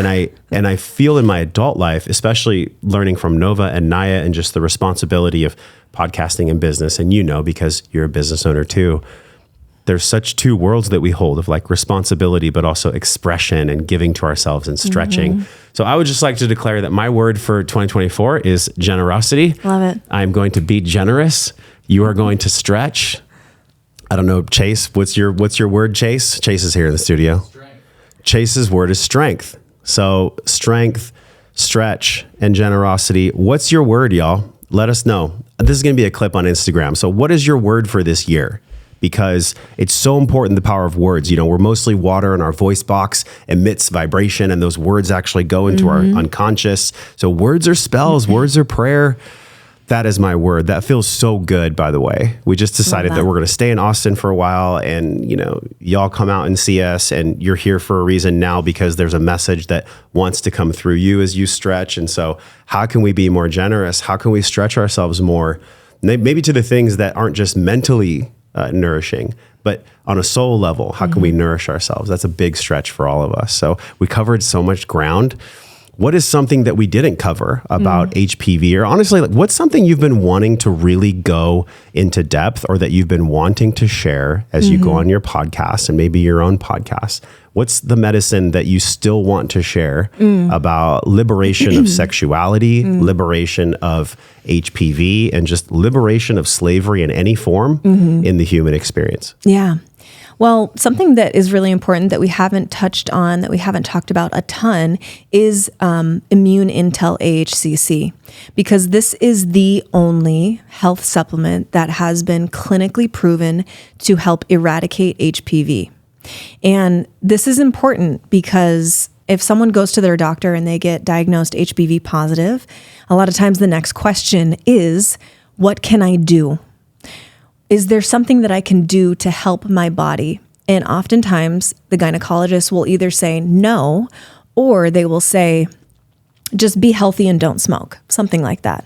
And I feel in my adult life, especially learning from Nova and Naya and just the responsibility of podcasting and business, and because you're a business owner too, there's such two worlds that we hold of like responsibility, but also expression and giving to ourselves and stretching. So I would just like to declare that my word for 2024 is generosity. Love it. I'm going to be generous. You are going to stretch. I don't know, Chase, what's your word, Chase? Chase is here in the studio. Strength. Chase's word is strength. So strength, stretch, and generosity. What's your word, y'all? Let us know. This is going to be a clip on Instagram. So what is your word for this year? Because it's so important, the power of words. We're mostly water and our voice box emits vibration and those words actually go into our unconscious. So words are spells, words are prayer. That is my word. That feels so good, by the way. We just decided that we're going to stay in Austin for a while and, y'all come out and see us and you're here for a reason now because there's a message that wants to come through you as you stretch. And so how can we be more generous? How can we stretch ourselves more? Maybe to the things that aren't just mentally nourishing, but on a soul level, how can we nourish ourselves? That's a big stretch for all of us. So we covered so much ground. What is something that we didn't cover about HPV? Or honestly, what's something you've been wanting to really go into depth or that you've been wanting to share as you go on your podcast and maybe your own podcast? what's the medicine that you still want to share about liberation of sexuality, liberation of HPV, and just liberation of slavery in any form in the human experience? Yeah. Well, something that is really important that we haven't touched on, that we haven't talked about a ton, is Immune Intel AHCC, because this is the only health supplement that has been clinically proven to help eradicate HPV. And this is important because if someone goes to their doctor and they get diagnosed HPV positive, a lot of times the next question is, what can I do? Is there something that I can do to help my body? And oftentimes the gynecologist will either say no, or they will say, just be healthy and don't smoke, something like that.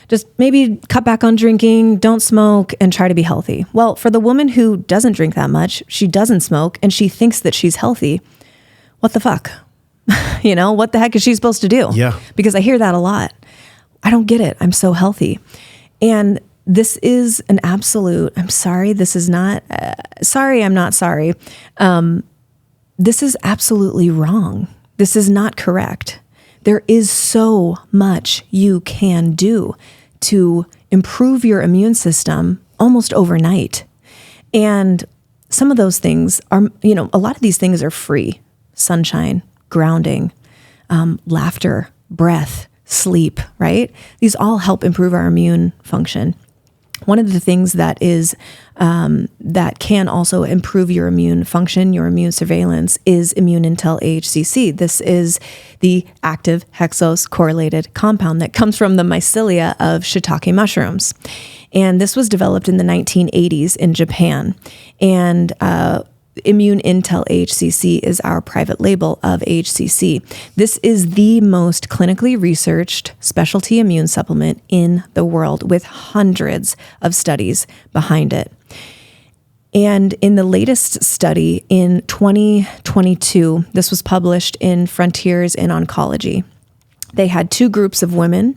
Just maybe cut back on drinking, don't smoke, and try to be healthy. Well, for the woman who doesn't drink that much, she doesn't smoke, and she thinks that she's healthy, what the fuck? What the heck is she supposed to do? Yeah. Because I hear that a lot. I don't get it. I'm so healthy. And this is an absolute, I'm sorry, this is not, sorry, I'm not sorry. This is absolutely wrong. This is not correct. There is so much you can do to improve your immune system almost overnight. And some of those things are, a lot of these things are free. Sunshine, grounding, laughter, breath, sleep, right? These all help improve our immune function. One of the things that is that can also improve your immune function, your immune surveillance, is Immune Intel AHCC. This is the active hexose correlated compound that comes from the mycelia of shiitake mushrooms. And this was developed in the 1980s in Japan. And Immune Intel AHCC is our private label of AHCC. This is the most clinically researched specialty immune supplement in the world, with hundreds of studies behind it. And in the latest study in 2022, this was published in Frontiers in Oncology. They had two groups of women.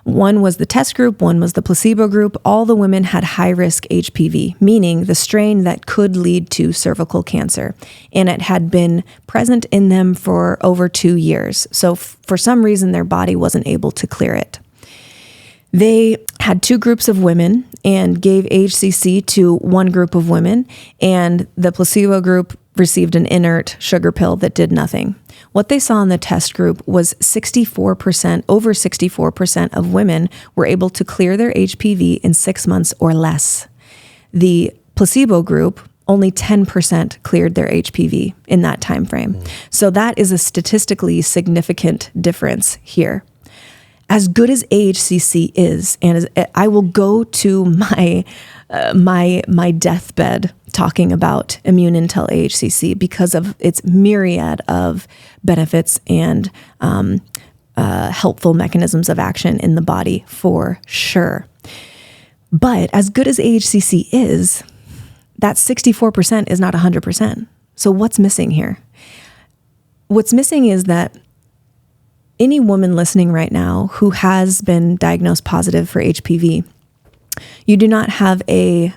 One was the test group, one was the placebo group. All the women had high-risk HPV, meaning the strain that could lead to cervical cancer. And it had been present in them for over 2 years. So for some reason, their body wasn't able to clear it. They had two groups of women and gave AHCC to one group of women, and the placebo group received an inert sugar pill that did nothing. What they saw in the test group was over 64% of women were able to clear their HPV in 6 months or less. The placebo group, only 10% cleared their HPV in that time frame. So that is a statistically significant difference here. As good as AHCC is, and I will go to my deathbed talking about Immune Intel AHCC because of its myriad of benefits and helpful mechanisms of action in the body, for sure. But as good as AHCC is, that 64% is not 100%. So what's missing here? What's missing is that any woman listening right now who has been diagnosed positive for HPV, you do not have a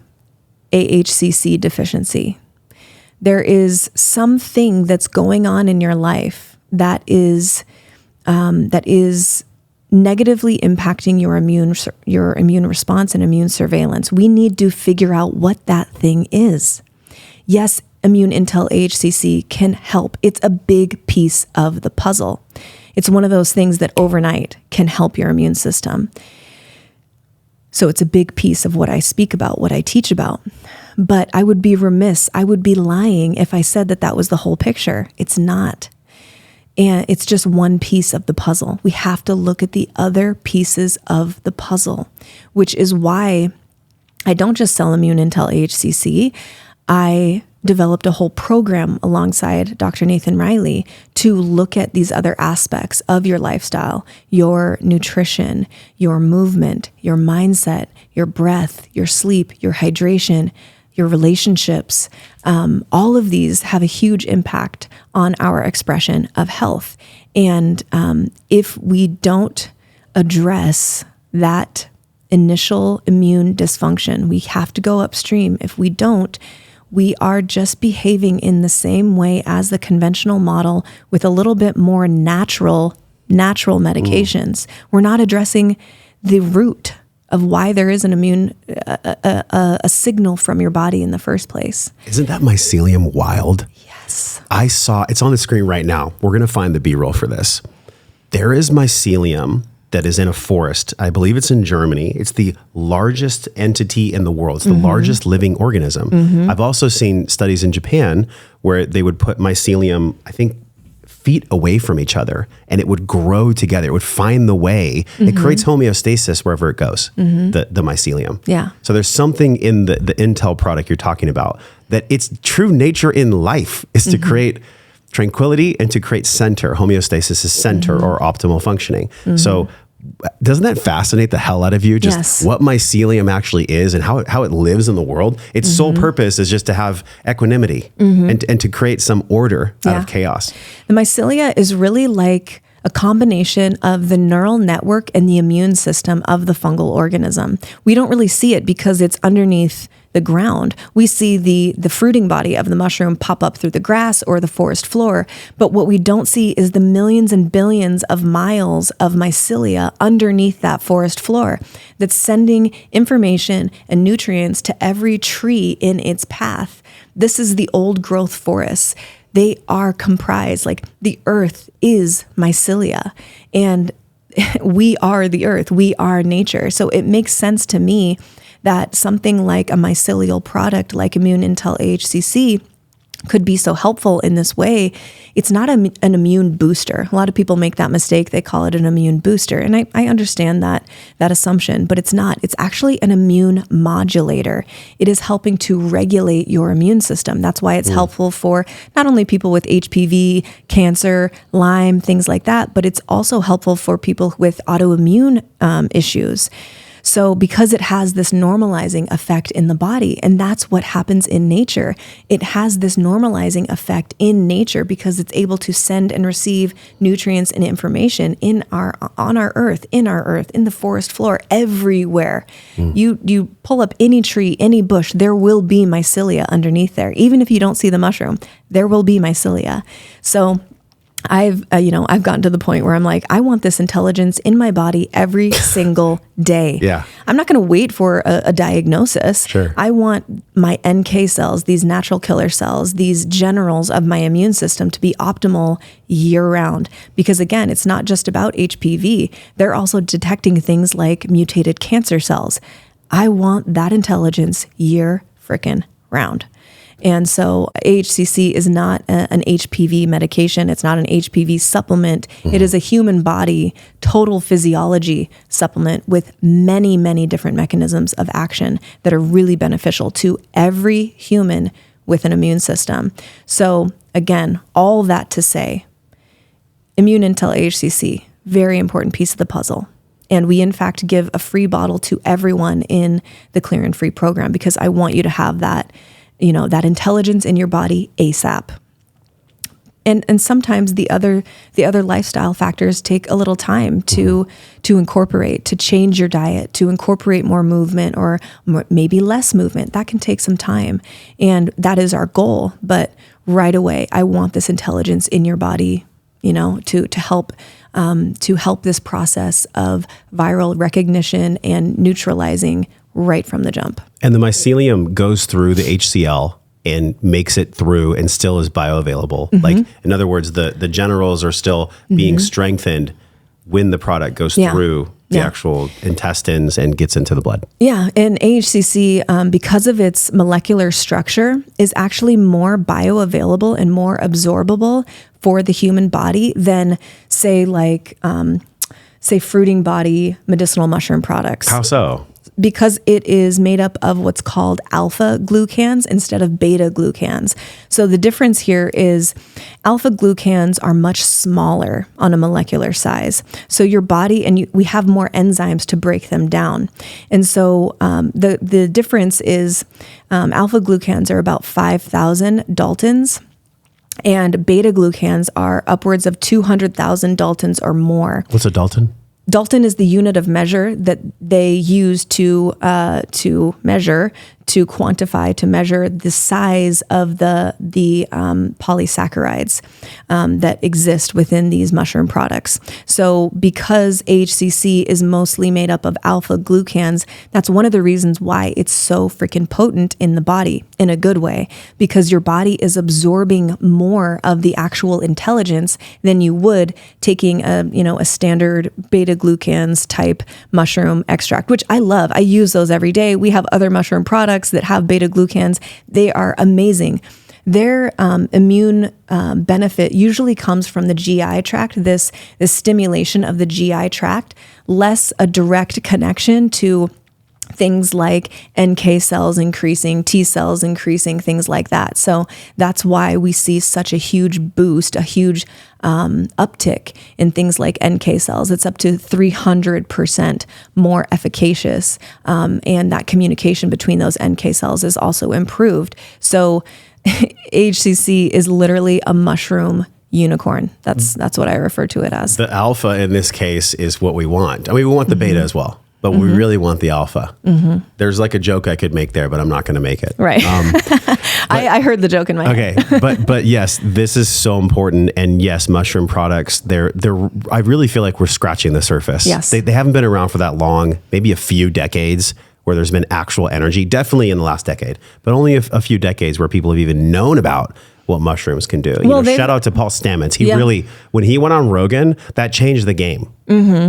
AHCC deficiency. There is something that's going on in your life that is negatively impacting your immune response and immune surveillance. We need to figure out what that thing is. Yes, Immune Intel AHCC can help. It's a big piece of the puzzle. It's one of those things that overnight can help your immune system. So it's a big piece of what I speak about, what I teach about. But I would be remiss, I would be lying if I said that that was the whole picture. It's not. And it's just one piece of the puzzle. We have to look at the other pieces of the puzzle, which is why I don't just sell Immune Intel AHCC. I developed a whole program alongside Dr. Nathan Riley to look at these other aspects of your lifestyle, your nutrition, your movement, your mindset, your breath, your sleep, your hydration, your relationships. All of these have a huge impact on our expression of health. And if we don't address that initial immune dysfunction, we have to go upstream. If we don't, we are just behaving in the same way as the conventional model with a little bit more natural medications. We're not addressing the root of why there is an immune, a signal from your body in the first place. Isn't that mycelium wild? Yes. I saw, it's on the screen right now. We're going to find the B-roll for this. There is mycelium that is in a forest. I believe it's in Germany. It's the largest entity in the world. It's the largest living organism. I've also seen studies in Japan where they would put mycelium, I think, feet away from each other, and it would grow together. It would find the way. It creates homeostasis wherever it goes, the mycelium. Yeah. So there's something in the Intel product you're talking about that its true nature in life is to create tranquility and to create center. Homeostasis is center or optimal functioning. So doesn't that fascinate the hell out of you? Just what mycelium actually is and how it lives in the world. Its sole purpose is just to have equanimity and to create some order out of chaos. The mycelia is really like a combination of the neural network and the immune system of the fungal organism. We don't really see it because it's underneath the ground. We see the fruiting body of the mushroom pop up through the grass or the forest floor, but what we don't see is the millions and billions of miles of mycelia underneath that forest floor that's sending information and nutrients to every tree in its path. This is the old growth forests. They are comprised, like the earth is mycelia, and we are the earth, we are nature. So it makes sense to me that something like a mycelial product like Immune Intel AHCC could be so helpful in this way. It's not an immune booster. A lot of people make that mistake. They call it an immune booster. And I understand that assumption, but it's not. It's actually an immune modulator. It is helping to regulate your immune system. That's why it's helpful for not only people with HPV, cancer, Lyme, things like that, but it's also helpful for people with autoimmune issues. So because it has this normalizing effect in the body, and that's what happens in nature. It has this normalizing effect in nature because it's able to send and receive nutrients and information on our earth, in the forest floor, everywhere. You pull up any tree, any bush, there will be mycelia underneath there. Even if you don't see the mushroom, there will be mycelia. So I've gotten to the point where I'm like, I want this intelligence in my body every single day. Yeah. I'm not going to wait for a diagnosis. Sure. I want my NK cells, these natural killer cells, these generals of my immune system to be optimal year round. Because again, it's not just about HPV. They're also detecting things like mutated cancer cells. I want that intelligence year frickin' round. And so AHCC is not an HPV medication. It's not an HPV supplement. It is a human body total physiology supplement with many, many different mechanisms of action that are really beneficial to every human with an immune system. So again, all that to say, Immune Intel AHCC, very important piece of the puzzle. And we, in fact, give a free bottle to everyone in the Clear and Free program because I want you to have that intelligence in your body ASAP. And sometimes the other lifestyle factors take a little time to incorporate, to change your diet, to incorporate more movement or maybe less movement. That can take some time. And that is our goal. But right away, I want this intelligence in your body, to help this process of viral recognition and neutralizing right from the jump. And the mycelium goes through the HCl and makes it through and still is bioavailable. Like, in other words, the generals are still being strengthened when the product goes through the actual intestines and gets into the blood. Yeah, and AHCC, because of its molecular structure, is actually more bioavailable and more absorbable for the human body than, say, fruiting body medicinal mushroom products. How so? Because it is made up of what's called alpha glucans instead of beta glucans. So the difference here is alpha glucans are much smaller on a molecular size. So your body, and we have more enzymes to break them down. And so the difference is alpha glucans are about 5,000 Daltons, and beta glucans are upwards of 200,000 Daltons or more. What's a Dalton? Dalton is the unit of measure that they use to measure, to quantify, to measure the size of the polysaccharides that exist within these mushroom products. So because AHCC is mostly made up of alpha glucans, that's one of the reasons why it's so freaking potent in the body in a good way, because your body is absorbing more of the actual intelligence than you would taking a standard beta glucans type mushroom extract, which I love. I use those every day. We have other mushroom products that have beta glucans. They are amazing. Their immune benefit usually comes from the GI tract, this stimulation of the GI tract, less a direct connection to things like NK cells increasing, T cells increasing, things like that. So that's why we see such a huge boost, a huge uptick in things like NK cells. It's up to 300% more efficacious. And that communication between those NK cells is also improved. So AHCC is literally a mushroom unicorn. That's what I refer to it as. The alpha in this case is what we want. I mean, we want the beta as well, but we really want the alpha. There's like a joke I could make there, but I'm not going to make it. Right. I heard the joke in my head. Okay. But yes, this is so important. And yes, mushroom products, I really feel like we're scratching the surface. Yes. They haven't been around for that long, maybe a few decades where there's been actual energy, definitely in the last decade, but only a few decades where people have even known about what mushrooms can do. Shout out to Paul Stamets. He really, when he went on Rogan, that changed the game.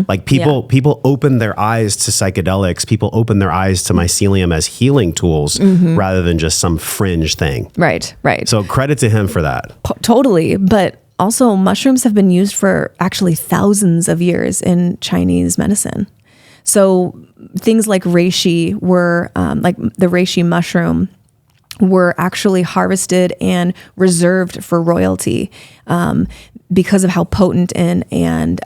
Like people opened their eyes to psychedelics. People opened their eyes to mycelium as healing tools rather than just some fringe thing. Right. So credit to him for that. Totally. But also mushrooms have been used for actually thousands of years in Chinese medicine. So things like reishi were, like the reishi mushroom, were actually harvested and reserved for royalty because of how potent and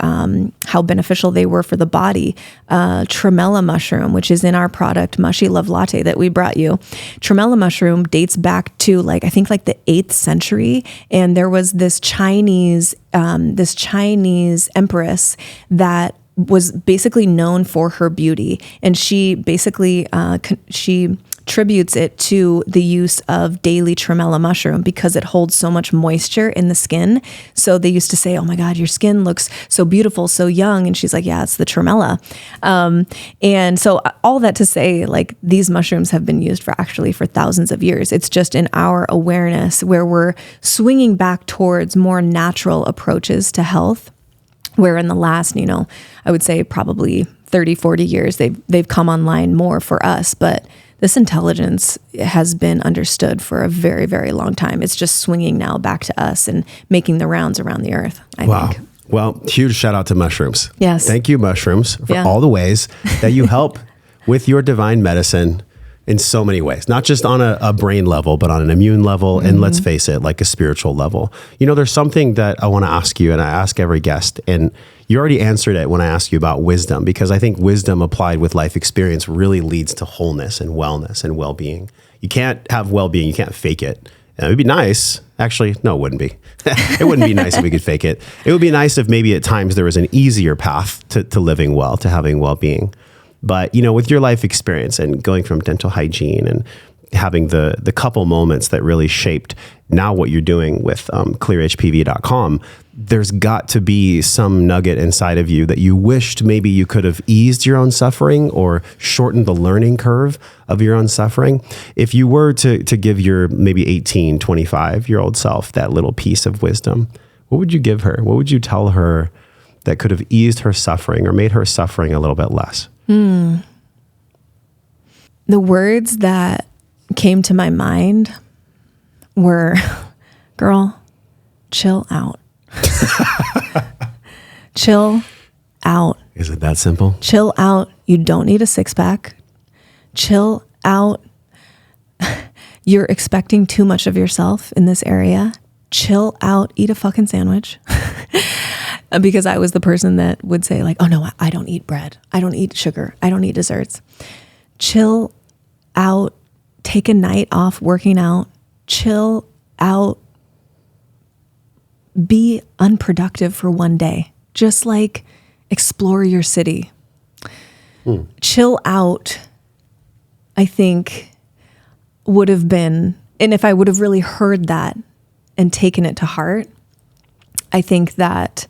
how beneficial they were for the body. Tremella mushroom, which is in our product Mushy Love Latte that we brought you. Tremella mushroom dates back to I think the 8th century, and there was this Chinese empress that was basically known for her beauty, and she basically she tributes it to the use of daily tremella mushroom because it holds so much moisture in the skin. So they used to say, "Oh my God, your skin looks so beautiful, so young." And she's like, "Yeah, it's the tremella." And so all that to say, these mushrooms have been used for thousands of years. It's just in our awareness where we're swinging back towards more natural approaches to health, where in the last, I would say probably 30, 40 years, they've come online more for us. But this intelligence has been understood for a very, very long time. It's just swinging now back to us and making the rounds around the earth, I think. Well, huge shout out to mushrooms. Yes. Thank you, mushrooms, for all the ways that you help with your divine medicine in so many ways, not just on a brain level, but on an immune level. And let's face it, like a spiritual level. There's something that I want to ask you, and I ask every guest, and you already answered it when I asked you about wisdom, because I think wisdom applied with life experience really leads to wholeness and wellness and well-being. You can't have well-being. You can't fake it. It would be nice. Actually, no, it wouldn't be. It wouldn't be nice if we could fake it. It would be nice if maybe at times there was an easier path to living well, to having well-being. But, with your life experience and going from dental hygiene and having the couple moments that really shaped now what you're doing with clearhpv.com, there's got to be some nugget inside of you that you wished maybe you could have eased your own suffering or shortened the learning curve of your own suffering. If you were to give your maybe 18, 25-year-old self that little piece of wisdom, what would you give her? What would you tell her that could have eased her suffering or made her suffering a little bit less? The words that came to my mind were, "Girl, chill out." Chill out. Is it that simple? Chill out. You don't need a six-pack. Chill out. You're expecting too much of yourself in this area. Chill out. Eat a fucking sandwich. Because I was the person that would say "Oh no, I don't eat bread. I don't eat sugar. I don't eat desserts." Chill out. Take a night off working out. Chill out. Be unproductive for one day. Just explore your city. Chill out, I think, would have been, and if I would have really heard that and taken it to heart, I think that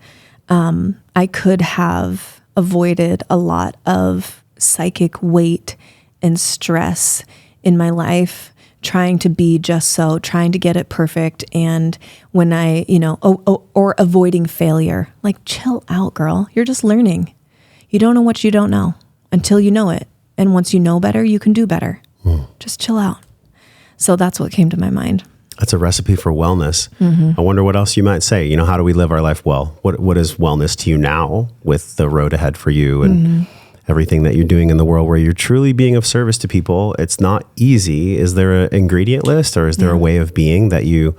I could have avoided a lot of psychic weight and stress in my life, trying to be just so, trying to get it perfect. And when I, or avoiding failure, like chill out, girl. You're just learning. You don't know what you don't know until you know it. And once you know better, you can do better. Just chill out. So that's what came to my mind. That's a recipe for wellness. I wonder what else you might say. How do we live our life well? What is wellness to you now with the road ahead for you and everything that you're doing in the world where you're truly being of service to people? It's not easy. Is there an ingredient list, or is there a way of being that you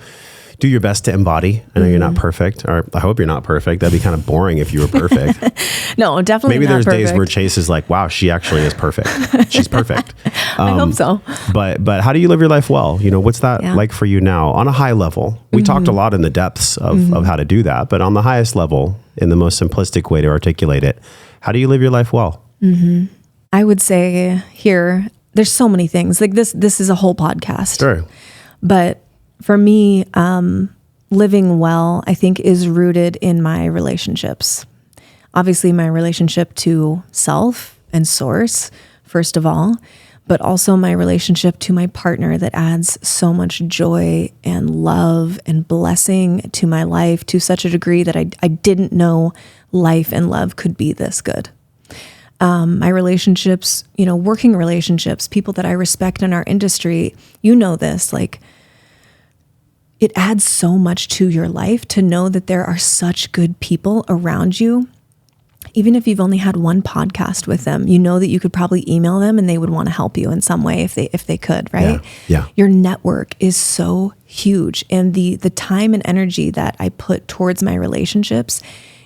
do your best to embody? I know you're not perfect, or I hope you're not perfect. That'd be kind of boring if you were perfect. No, definitely Maybe not there's perfect. days where Chase is like, wow, she actually is perfect. She's perfect. I hope so. But how do you live your life well? What's that like for you now on a high level? We talked a lot in the depths of how to do that, but on the highest level, in the most simplistic way to articulate it, how do you live your life well? I would say here, there's so many things. Like this is a whole podcast. Sure. But for me, living well, I think, is rooted in my relationships. Obviously, my relationship to self and source, first of all, but also my relationship to my partner that adds so much joy and love and blessing to my life to such a degree that I didn't know life and love could be this good. My relationships, working relationships, people that I respect in our industry, this, like, it adds so much to your life to know that there are such good people around you. Even if you've only had one podcast with them, that you could probably email them and they would want to help you in some way if they could, right? Yeah. Your network is so huge. And the time and energy that I put towards my relationships,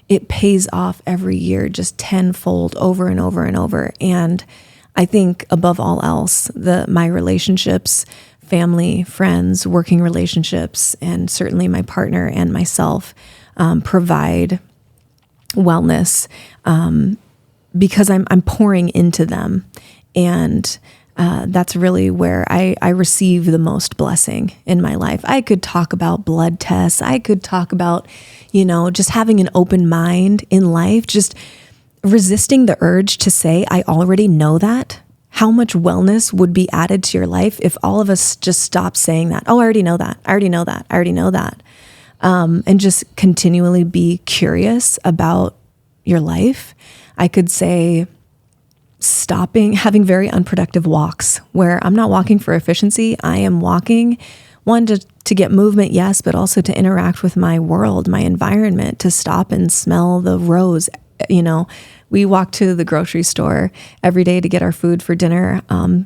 it pays off every year just tenfold over and over and over. And I think above all else, my relationships, family, friends, working relationships, and certainly my partner and myself provide wellness because I'm pouring into them. And that's really where I receive the most blessing in my life. I could talk about blood tests. I could talk about, just having an open mind in life, just resisting the urge to say, I already know that. How much wellness would be added to your life if all of us just stopped saying that? Oh, I already know that. I already know that. I already know that. And just continually be curious about your life. I could say having very unproductive walks where I'm not walking for efficiency. I am walking, one, to get movement, yes, but also to interact with my world, my environment, to stop and smell the rose. We walk to the grocery store every day to get our food for dinner.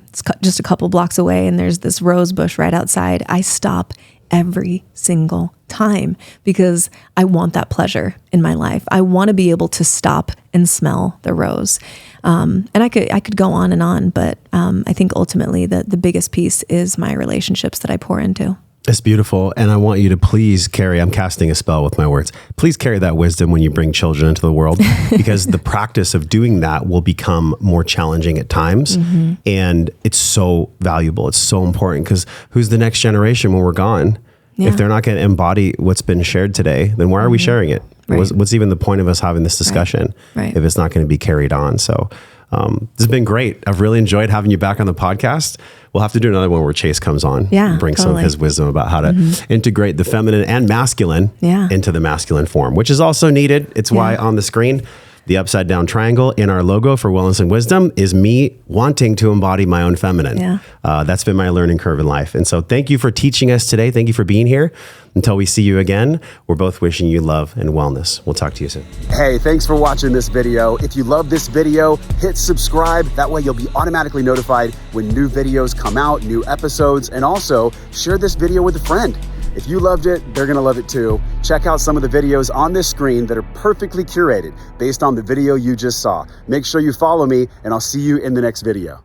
It's just a couple blocks away, and there's this rose bush right outside. I stop every single time because I want that pleasure in my life. I want to be able to stop and smell the rose. And I could go on, but I think ultimately the biggest piece is my relationships that I pour into. It's beautiful. And I want you to please carry, I'm casting a spell with my words. Please carry that wisdom when you bring children into the world, because the practice of doing that will become more challenging at times. And it's so valuable. It's so important, because who's the next generation when we're gone? If they're not going to embody what's been shared today, then why are we sharing it? Right. What's even the point of us having this discussion if it's not going to be carried on? So this has been great. I've really enjoyed having you back on the podcast. We'll have to do another one where Chase comes on and bring some of his wisdom about how to integrate the feminine and masculine into the masculine form, which is also needed. It's why on the screen, the upside down triangle in our logo for Wellness and Wisdom is me wanting to embody my own feminine. That's been my learning curve in life. And so thank you for teaching us today. Thank you for being here. Until we see you again, we're both wishing you love and wellness. We'll talk to you soon. Hey, thanks for watching this video. If you love this video, hit subscribe. That way you'll be automatically notified when new videos come out, new episodes, and also share this video with a friend. If you loved it, they're gonna love it too. Check out some of the videos on this screen that are perfectly curated based on the video you just saw. Make sure you follow me, and I'll see you in the next video.